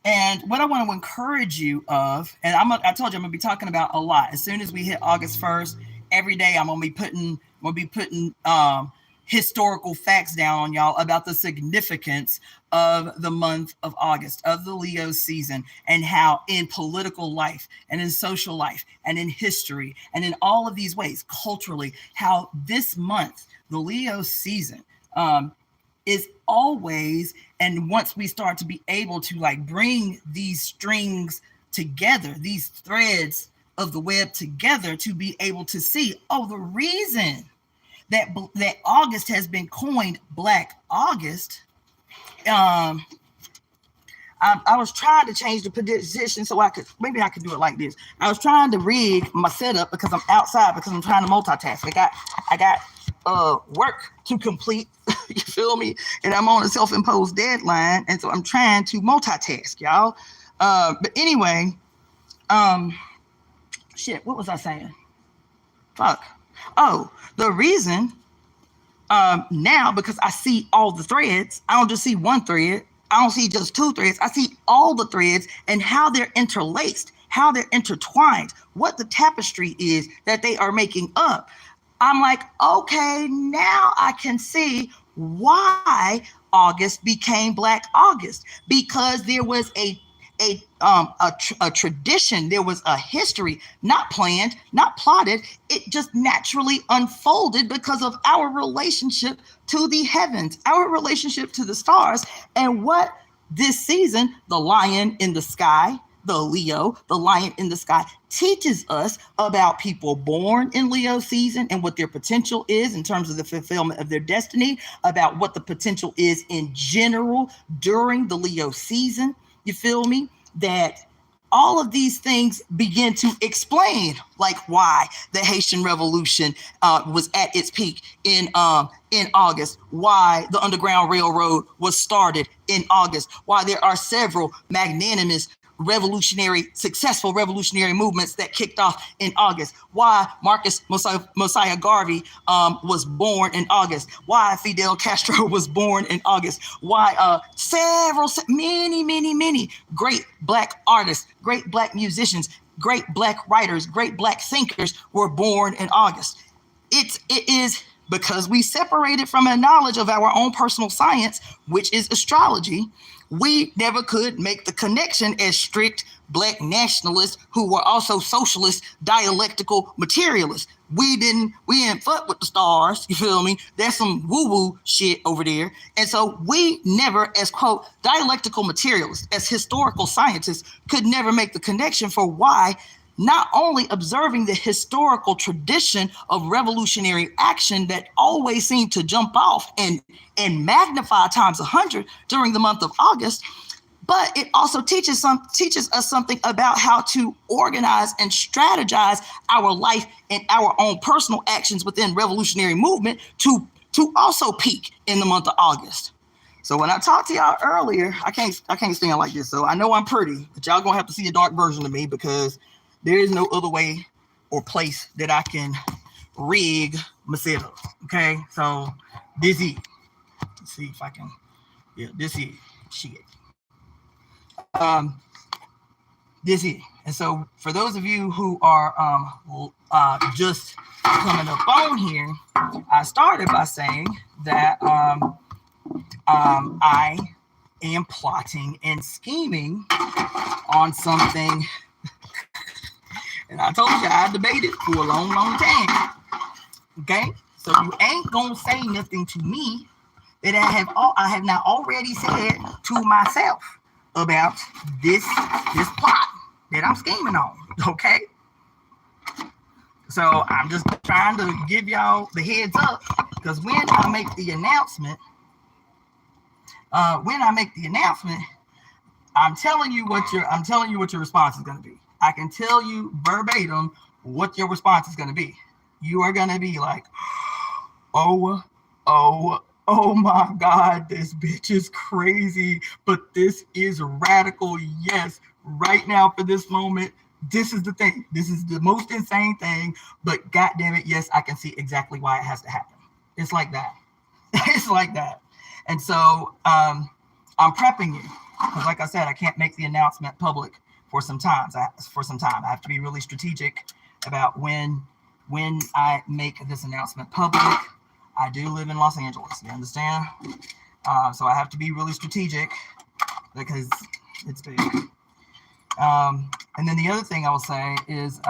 And what I want to encourage you of, and I told you I'm gonna be talking about a lot. As soon as we hit August 1st, every day I'm gonna be putting historical facts down on y'all about the significance of the month of August, of the Leo season, and how in political life and in social life and in history and in all of these ways, culturally, how this month, the Leo season, is always, and once we start to be able to like bring these strings together, these threads of the web together to be able to see, oh, the reason that August has been coined Black August. I was trying to change the position so maybe I could do it like this. I was trying to rig my setup because I'm outside because I'm trying to multitask. I got work to complete. You feel me? And I'm on a self-imposed deadline, and so I'm trying to multitask, y'all. But anyway, shit. What was I saying? Fuck. Oh, the reason now, because I see all the threads, I don't just see one thread, I don't see just two threads, I see all the threads and how they're interlaced, how they're intertwined, what the tapestry is that they are making up. I'm like, okay, now I can see why August became Black August, because there was a tradition, there was a history, not planned, not plotted. It just naturally unfolded because of our relationship to the heavens, our relationship to the stars, and what this season, the lion in the sky, the Leo, the lion in the sky, teaches us about people born in Leo season and what their potential is in terms of the fulfillment of their destiny, about what the potential is in general during the Leo season. You feel me? That all of these things begin to explain like why the Haitian Revolution was at its peak in August, why the Underground Railroad was started in August, why there are several magnanimous successful revolutionary movements that kicked off in August, why Marcus Mosiah Garvey was born in August, why Fidel Castro was born in August, why many great Black artists, great Black musicians, great Black writers, great Black thinkers were born in August. It is because we separated from a knowledge of our own personal science, which is astrology. We never could make the connection as strict Black nationalists who were also socialist, dialectical materialists. We didn't fuck with the stars, you feel me? That's some woo-woo shit over there. And so we never, as quote, dialectical materialists, as historical scientists, could never make the connection for why not only observing the historical tradition of revolutionary action that always seemed to jump off and magnify times 100 during the month of August, but it also teaches us something about how to organize and strategize our life and our own personal actions within revolutionary movement to also peak in the month of August. So when I talked to y'all earlier, I can't stand like this. So I know I'm pretty, but y'all gonna have to see a dark version of me because there is no other way or place that I can rig my setup. Okay, so busy. Let's see if I can Yeah, this is shit. This is. And so for those of you who are just coming up on here, I started by saying that I am plotting and scheming on something, and I told you I debated for a long, long time. Okay, so you ain't gonna say nothing to me that I have not already said to myself about this plot that I'm scheming on. Okay, so I'm just trying to give y'all the heads up, because when I make the announcement, I'm telling you what your response is going to be. I can tell you verbatim what your response is going to be. You are going to be like, oh my God, this bitch is crazy, but this is radical. Yes, right now for this moment, this is the thing. This is the most insane thing, but God damn it, yes, I can see exactly why it has to happen. It's like that. It's like that. And so I'm prepping you, because like I said, I can't make the announcement public for some time. I have to be really strategic about when I make this announcement public. I do live in Los Angeles, you understand? So I have to be really strategic because it's big. And then the other thing I will say is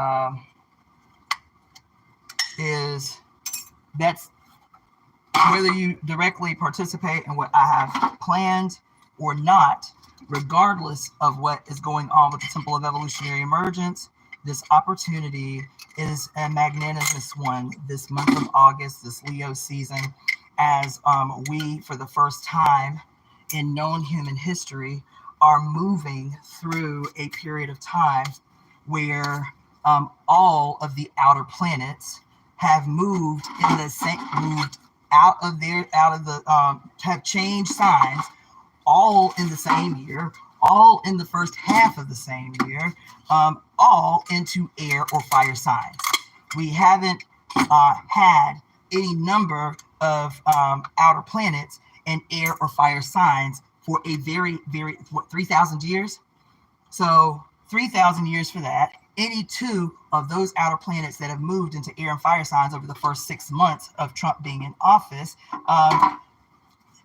that's whether you directly participate in what I have planned or not, regardless of what is going on with the Temple of Evolutionary Emergence, this opportunity is a magnanimous one this month of August, this Leo season, as we, for the first time in known human history, are moving through a period of time where all of the outer planets have moved in the same, have changed signs, all in the same year, all in the first half of the same year, all into air or fire signs. We haven't had any number of outer planets and air or fire signs for a very, 3,000 years? So 3,000 years for that. Any two of those outer planets that have moved into air and fire signs over the first 6 months of Trump being in office,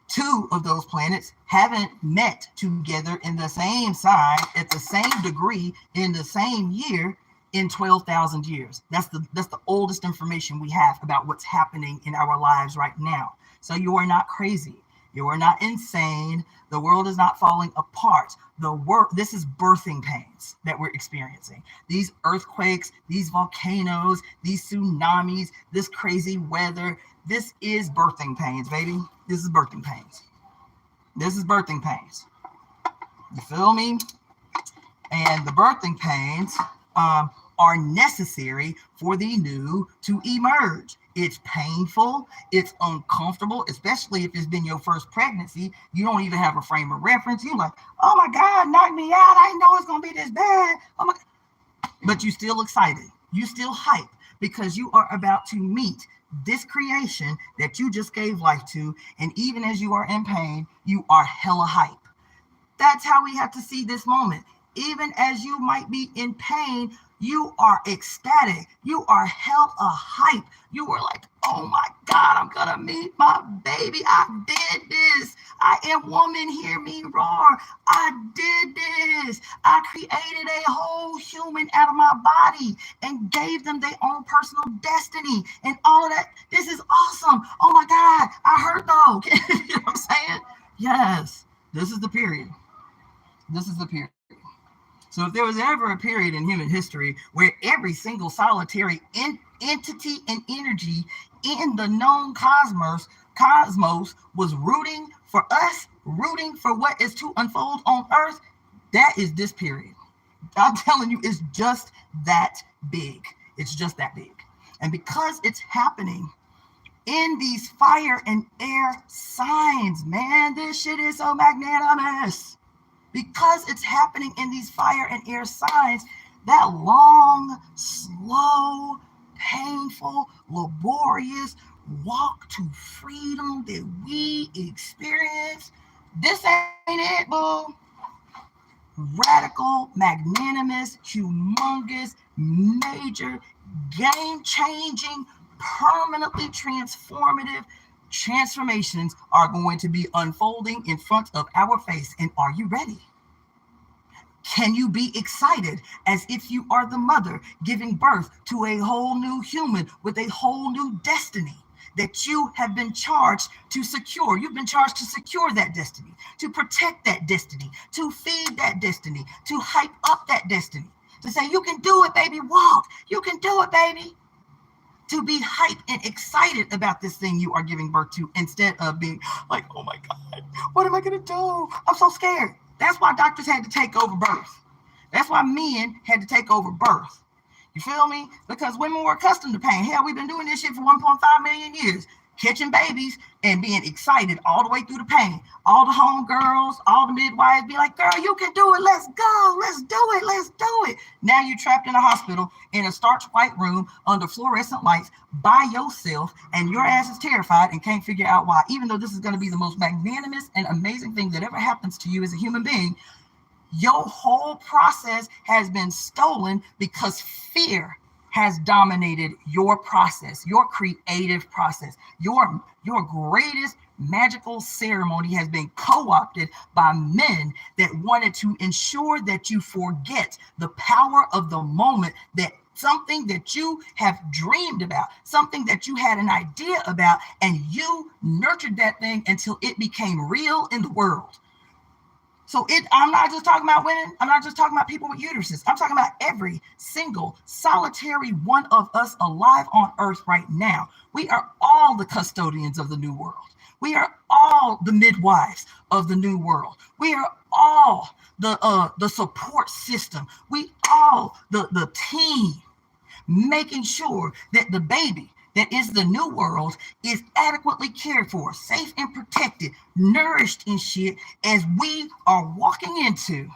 two of those planets haven't met together in the same sign at the same degree in the same year in 12,000 years. That's the oldest information we have about what's happening in our lives right now. So you are not crazy. You are not insane. The world is not falling apart. This is birthing pains that we're experiencing. These earthquakes, these volcanoes, these tsunamis, this crazy weather. This is birthing pains, baby. This is birthing pains. This is birthing pains. You feel me? And the birthing pains are necessary for the new to emerge. It's painful. It's uncomfortable, especially if it's been your first pregnancy. You don't even have a frame of reference. You're like, oh my God, knock me out. I didn't know it's going to be this bad. Oh my God. But you're still excited. You still hype because you are about to meet this creation that you just gave life to. And even as you are in pain, you are hella hype. That's how we have to see this moment. Even as you might be in pain, you are ecstatic. You are hella hype. You were like, oh my God, I'm going to meet my baby. I did this. I am woman, hear me roar. I did this. I created a whole human out of my body and gave them their own personal destiny and all of that. This is awesome. Oh my God, I heard though. You know what I'm saying? Yes, this is the period. This is the period. So if there was ever a period in human history where every single solitary entity and energy in the known cosmos was rooting for us, rooting for what is to unfold on Earth, that is this period. I'm telling you, it's just that big. It's just that big. And because it's happening in these fire and air signs, man, this shit is so magnanimous. Because it's happening in these fire and air signs, that long, slow, painful, laborious walk to freedom that we experience, This ain't it, boo. Radical, magnanimous, humongous, major, game-changing, permanently transformative transformations are going to be unfolding in front of our face. And are you ready? Can you be excited as if you are the mother giving birth to a whole new human with a whole new destiny that you have been charged to secure? You've been charged to secure that destiny, to protect that destiny, to feed that destiny, to hype up that destiny, to say, you can do it, baby, walk. You can do it, baby. To be hyped and excited about this thing you are giving birth to instead of being like, oh my God, what am I going to do? I'm so scared. That's why doctors had to take over birth. That's why men had to take over birth. You feel me? Because women were accustomed to pain. Hell, we've been doing this shit for 1.5 million years, catching babies and being excited all the way through the pain. All the homegirls, all the midwives be like, girl, you can do it. Let's go. Let's do it. Let's do it. Now you're trapped in a hospital in a starch white room under fluorescent lights by yourself, and your ass is terrified and can't figure out why. Even though this is going to be the most magnanimous and amazing thing that ever happens to you as a human being, your whole process has been stolen because fear has dominated your process, your creative process. Your greatest magical ceremony has been co-opted by men that wanted to ensure that you forget the power of the moment, that something that you have dreamed about, something that you had an idea about, and you nurtured that thing until it became real in the world. So I'm not just talking about women. I'm not just talking about people with uteruses. I'm talking about every single solitary one of us alive on earth right now. We are all the custodians of the new world. We are all the midwives of the new world. We are all the support system. We all the team making sure that the baby that is the new world is adequately cared for, safe and protected, nourished and shit, as we are walking into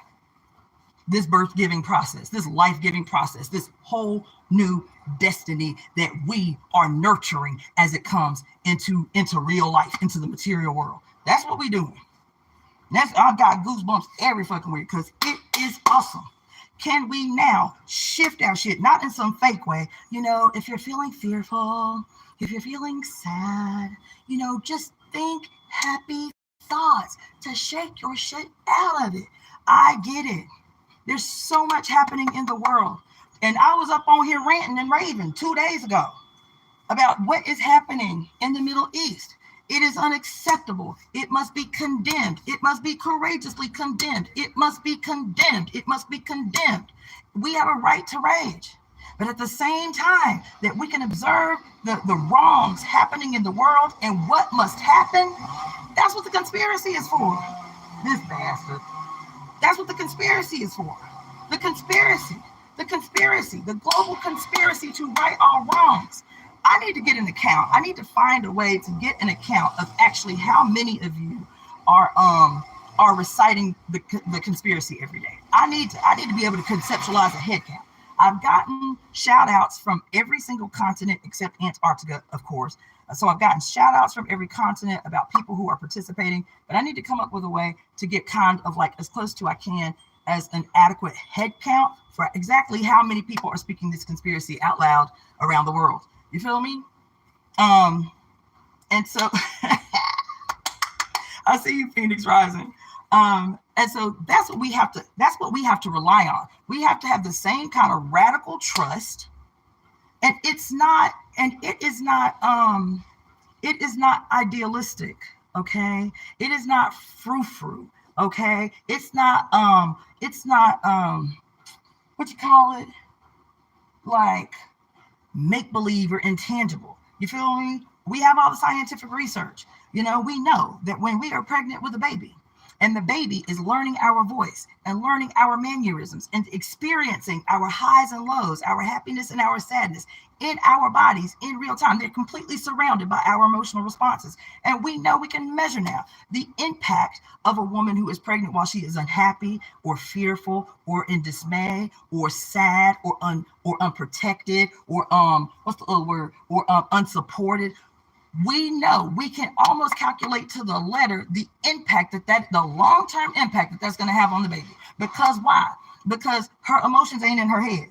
this birth-giving process, this life-giving process, this whole new destiny that we are nurturing as it comes into real life, into the material world. That's what we're doing. I've got goosebumps every fucking week because it is awesome. Can we now shift our shit, not in some fake way? If you're feeling fearful, if you're feeling sad, just think happy thoughts to shake your shit out of it. I get it. There's so much happening in the world. And I was up on here ranting and raving 2 days ago about what is happening in the Middle East. It is unacceptable. It must be condemned. It must be courageously condemned. It must be condemned. It must be condemned. We have a right to rage. But at the same time that we can observe the wrongs happening in the world and what must happen, that's what the conspiracy is for. This bastard. That's what the conspiracy is for. The conspiracy, the global conspiracy to right all wrongs. I need to get an account. I need to find a way to get an account of actually how many of you are reciting the conspiracy every day. I need to be able to conceptualize a head count. I've gotten shout outs from every single continent except Antarctica, of course. So I've gotten shout outs from every continent about people who are participating, but I need to come up with a way to get kind of like as close to I can as an adequate head count for exactly how many people are speaking this conspiracy out loud around the world. You feel me? And so I see you, Phoenix Rising. And so that's what we have to rely on. We have to have the same kind of radical trust. And it is not idealistic, okay? It is not frou-frou, okay? It's not what you call it? Like make-believe or intangible. You feel me? We have all the scientific research. We know that when we are pregnant with a baby and the baby is learning our voice and learning our mannerisms and experiencing our highs and lows, our happiness and our sadness in our bodies in real time, they're completely surrounded by our emotional responses. And we know we can measure now the impact of a woman who is pregnant while she is unhappy or fearful or in dismay or sad or unprotected or what's the other word, or unsupported. we know, we can almost calculate to the letter the impact the long-term impact that's going to have on the baby. Because why? Because her emotions ain't in her head.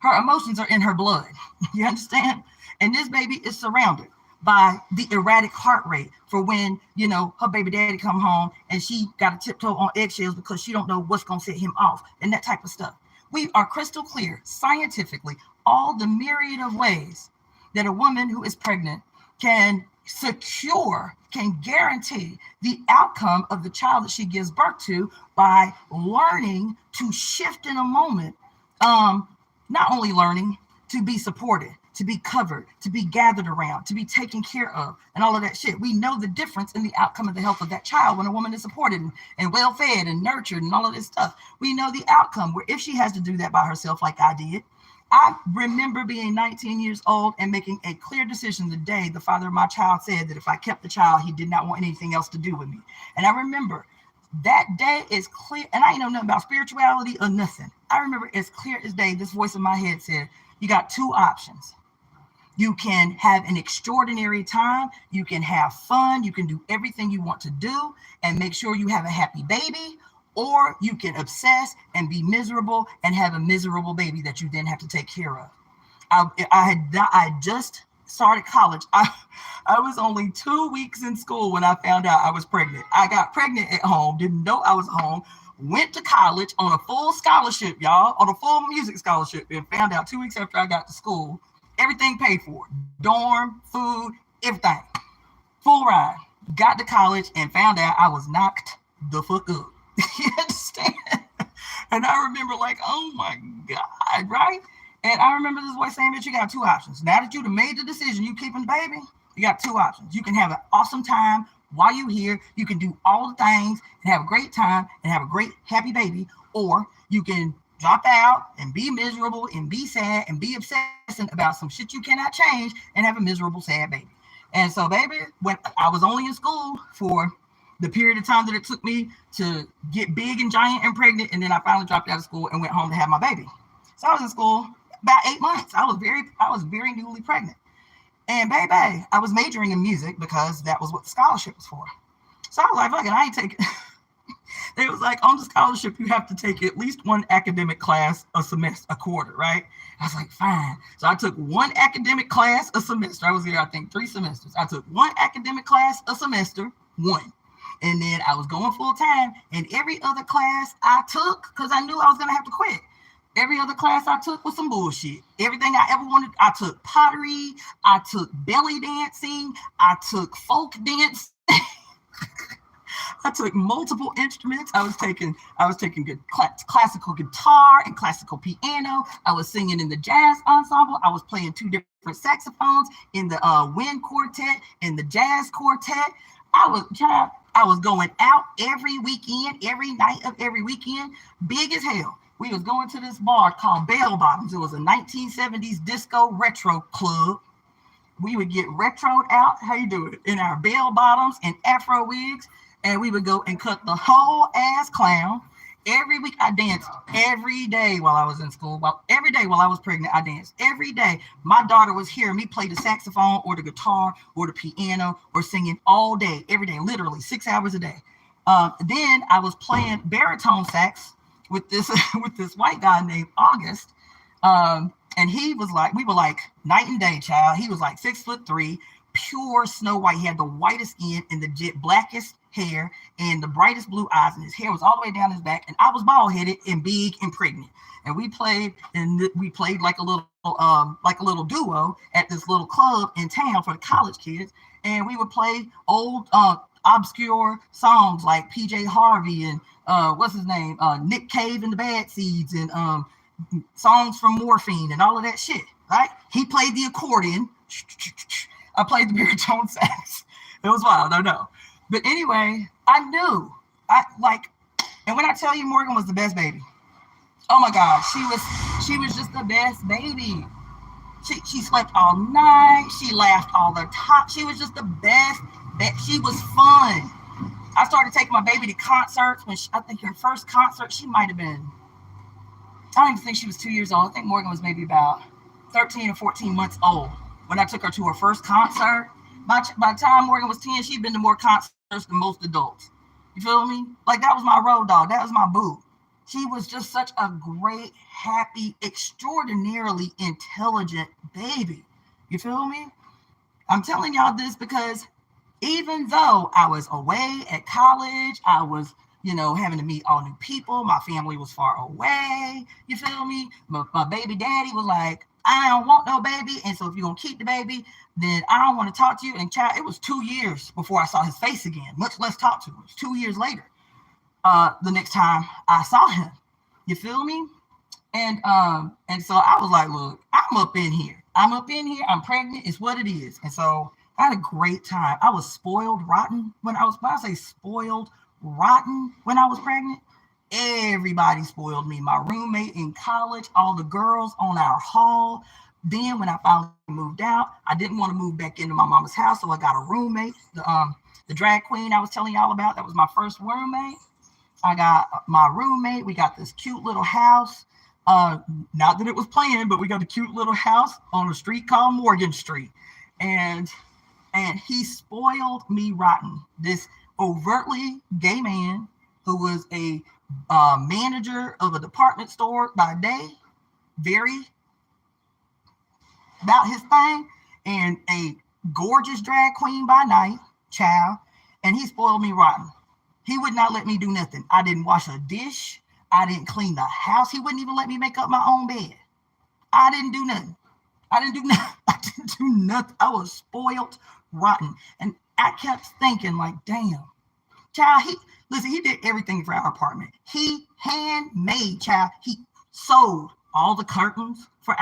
Her emotions are in her blood. You understand? And this baby is surrounded by the erratic heart rate for when, her baby daddy come home and she got to tiptoe on eggshells because she don't know what's going to set him off and that type of stuff. We are crystal clear scientifically all the myriad of ways that a woman who is pregnant can guarantee the outcome of the child that she gives birth to by learning to shift in a moment. Not only learning to be supported, to be covered, to be gathered around, to be taken care of, and all of that shit. We know the difference in the outcome of the health of that child when a woman is supported and well fed and nurtured and all of this stuff. We know the outcome where if she has to do that by herself, like I did. I remember being 19 years old and making a clear decision the day the father of my child said that if I kept the child, he did not want anything else to do with me. And I remember that day is clear, and I ain't know nothing about spirituality or nothing. I remember as clear as day, this voice in my head said, you got two options. You can have an extraordinary time. You can have fun. You can do everything you want to do and make sure you have a happy baby, or you can obsess and be miserable and have a miserable baby that you then have to take care of. I had just started college. I was only 2 weeks in school when I found out I was pregnant. I got pregnant at home, didn't know I was home, went to college on a full scholarship, y'all, on a full music scholarship, and found out 2 weeks after I got to school, everything paid for, dorm, food, everything, full ride. Got to college and found out I was knocked the fuck up. You understand? And I remember like, oh my God, right? And I remember this voice saying that you got two options. Now that you've made the decision, you keeping the baby, you got two options. You can have an awesome time while you're here. You can do all the things and have a great time and have a great, happy baby. Or you can drop out and be miserable and be sad and be obsessing about some shit you cannot change and have a miserable, sad baby. And so, baby, when I was only in school for the period of time that it took me to get big and giant and pregnant, and then I finally dropped out of school and went home to have my baby. So I was in school about 8 months. I was very newly pregnant. And baby, I was majoring in music because that was what the scholarship was for. So I was like, fuck it, I ain't taking They was like, on the scholarship, you have to take at least one academic class a semester, a quarter, right? I was like, fine. So I took one academic class a semester. I was here, I think, 3 semesters. I took one academic class a semester, one. And then I was going full time. And every other class I took, because I knew I was going to have to quit. Every other class I took was some bullshit. Everything I ever wanted, I took pottery, I took belly dancing, I took folk dance. I took multiple instruments. I was taking good classical guitar and classical piano. I was singing in the jazz ensemble. I was playing 2 different saxophones in the wind quartet, in the jazz quartet. I was going out every weekend, every night of every weekend, big as hell. We was going to this bar called Bell Bottoms. It was a 1970s disco retro club. We would get retroed out, how you do it, in our bell bottoms and afro wigs, and we would go and cut the whole ass clown. Every week I danced every day while I was in school. Every day while I was pregnant, I danced. Every day. My daughter was hearing me play the saxophone or the guitar or the piano or singing all day, every day, literally 6 hours a day. Then I was playing baritone sax with this white guy named August. And he was like, we were like night and day, child. He was like 6'3", pure snow white. He had the whitest skin and the jet blackest hair and the brightest blue eyes, and his hair was all the way down his back. And I was bald headed and big and pregnant. And we played like a little duo at this little club in town for the college kids. And we would play old obscure songs like PJ Harvey and what's his name, Nick Cave and the Bad Seeds, and songs from Morphine and all of that shit, right? He played the accordion. I played the baritone sax. It was wild, I know. But anyway, I knew. And when I tell you Morgan was the best baby, oh my God, she was just the best baby. She slept all night. She laughed all the time. She was just the best. She was fun. I started taking my baby to concerts when I think her first concert, she might have been, I don't even think she was 2 years old. I think Morgan was maybe about 13 or 14 months old when I took her to her first concert. By the time Morgan was 10, she'd been to more concerts than most adults. You feel me? Like, that was my road dog. That was my boo. She was just such a great, happy, extraordinarily intelligent baby. You feel me? I'm telling y'all this because even though I was away at college, I was, having to meet all new people. My family was far away. You feel me? My baby daddy was like, I don't want no baby. And so if you're going to keep the baby, then I don't want to talk to you. And child, it was 2 years before I saw his face again, much less talk to him. It was 2 years later. The next time I saw him, you feel me? And so I was like, look, I'm up in here. I'm pregnant. It's what it is. And so I had a great time. I was spoiled rotten when I say spoiled rotten when I was pregnant. Everybody spoiled me. My roommate in college, all the girls on our hall. Then when I finally moved out, I didn't want to move back into my mama's house, so I got a roommate. The drag queen I was telling y'all about, that was my first roommate. I got my roommate. We got this cute little house. Not that it was planned, but we got a cute little house on a street called Morgan Street. And he spoiled me rotten. This overtly gay man who was a manager of a department store by day, very about his thing, and a gorgeous drag queen by night, child. And he spoiled me rotten. He would not let me do nothing. I didn't wash a dish. I didn't clean the house. He wouldn't even let me make up my own bed. I didn't do nothing. I didn't do nothing. I was spoiled rotten. And I kept thinking, like, damn, child, he did everything for our apartment. He handmade, child. He sewed all the curtains for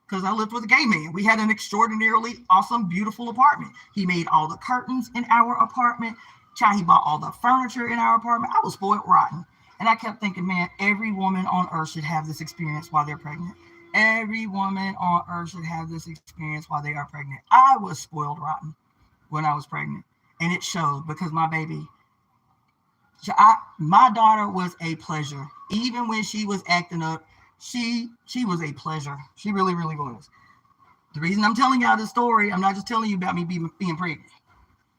because I lived with a gay man. We had an extraordinarily awesome, beautiful apartment. He made all the curtains in our apartment. Child, he bought all the furniture in our apartment. I was spoiled rotten. And I kept thinking, man, every woman on earth should have this experience while they're pregnant. Every woman on earth should have this experience while they are pregnant. I was spoiled rotten when I was pregnant. And it showed because my baby, my daughter was a pleasure. Even when she was acting up, she was a pleasure. She really, really was. The reason I'm telling y'all this story, I'm not just telling you about me being pregnant.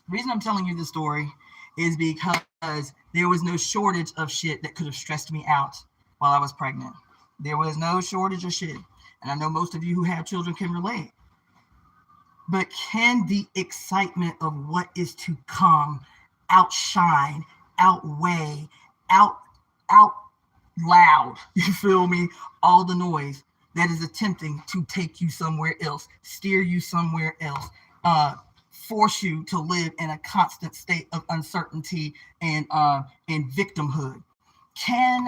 The reason I'm telling you this story is because there was no shortage of shit that could have stressed me out while I was pregnant. There was no shortage of shit. And I know most of you who have children can relate. But can the excitement of what is to come outshine, outweigh, out loud, you feel me, all the noise that is attempting to take you somewhere else, steer you somewhere else, force you to live in a constant state of uncertainty and victimhood? Can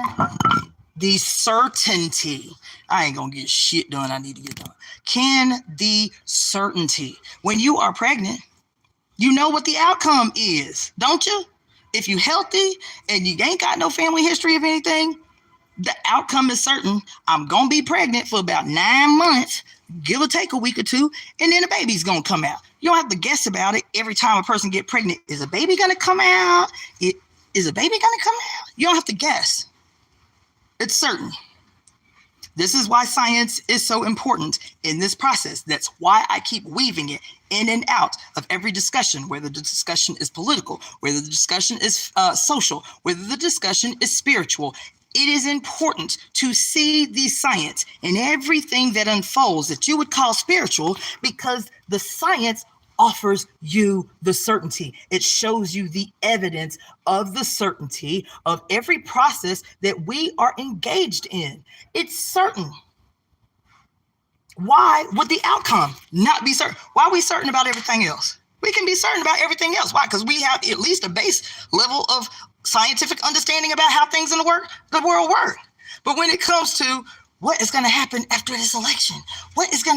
the certainty, I ain't gonna get shit done I need to get done. Can the certainty, when you are pregnant, you know what the outcome is, don't you? If you healthy and you ain't got no family history of anything, the outcome is certain. I'm gonna be pregnant for about 9 months, give or take a week or two, and then the baby's gonna come out. You don't have to guess about it every time a person get pregnant. Is a baby gonna come out? Is a baby gonna come out? You don't have to guess. It's certain. This is why science is so important in this process. That's why I keep weaving it in and out of every discussion, whether the discussion is political, whether the discussion is social, whether the discussion is spiritual. It is important to see the science in everything that unfolds that you would call spiritual, because the science offers you the certainty. It shows you the evidence of the certainty of every process that we are engaged in. It's certain. Why would the outcome not be certain? Why are we certain about everything else? We can be certain about everything else. Why? Because we have at least a base level of scientific understanding about how things in the world work. But when it comes to what is going to happen after this election, what is going to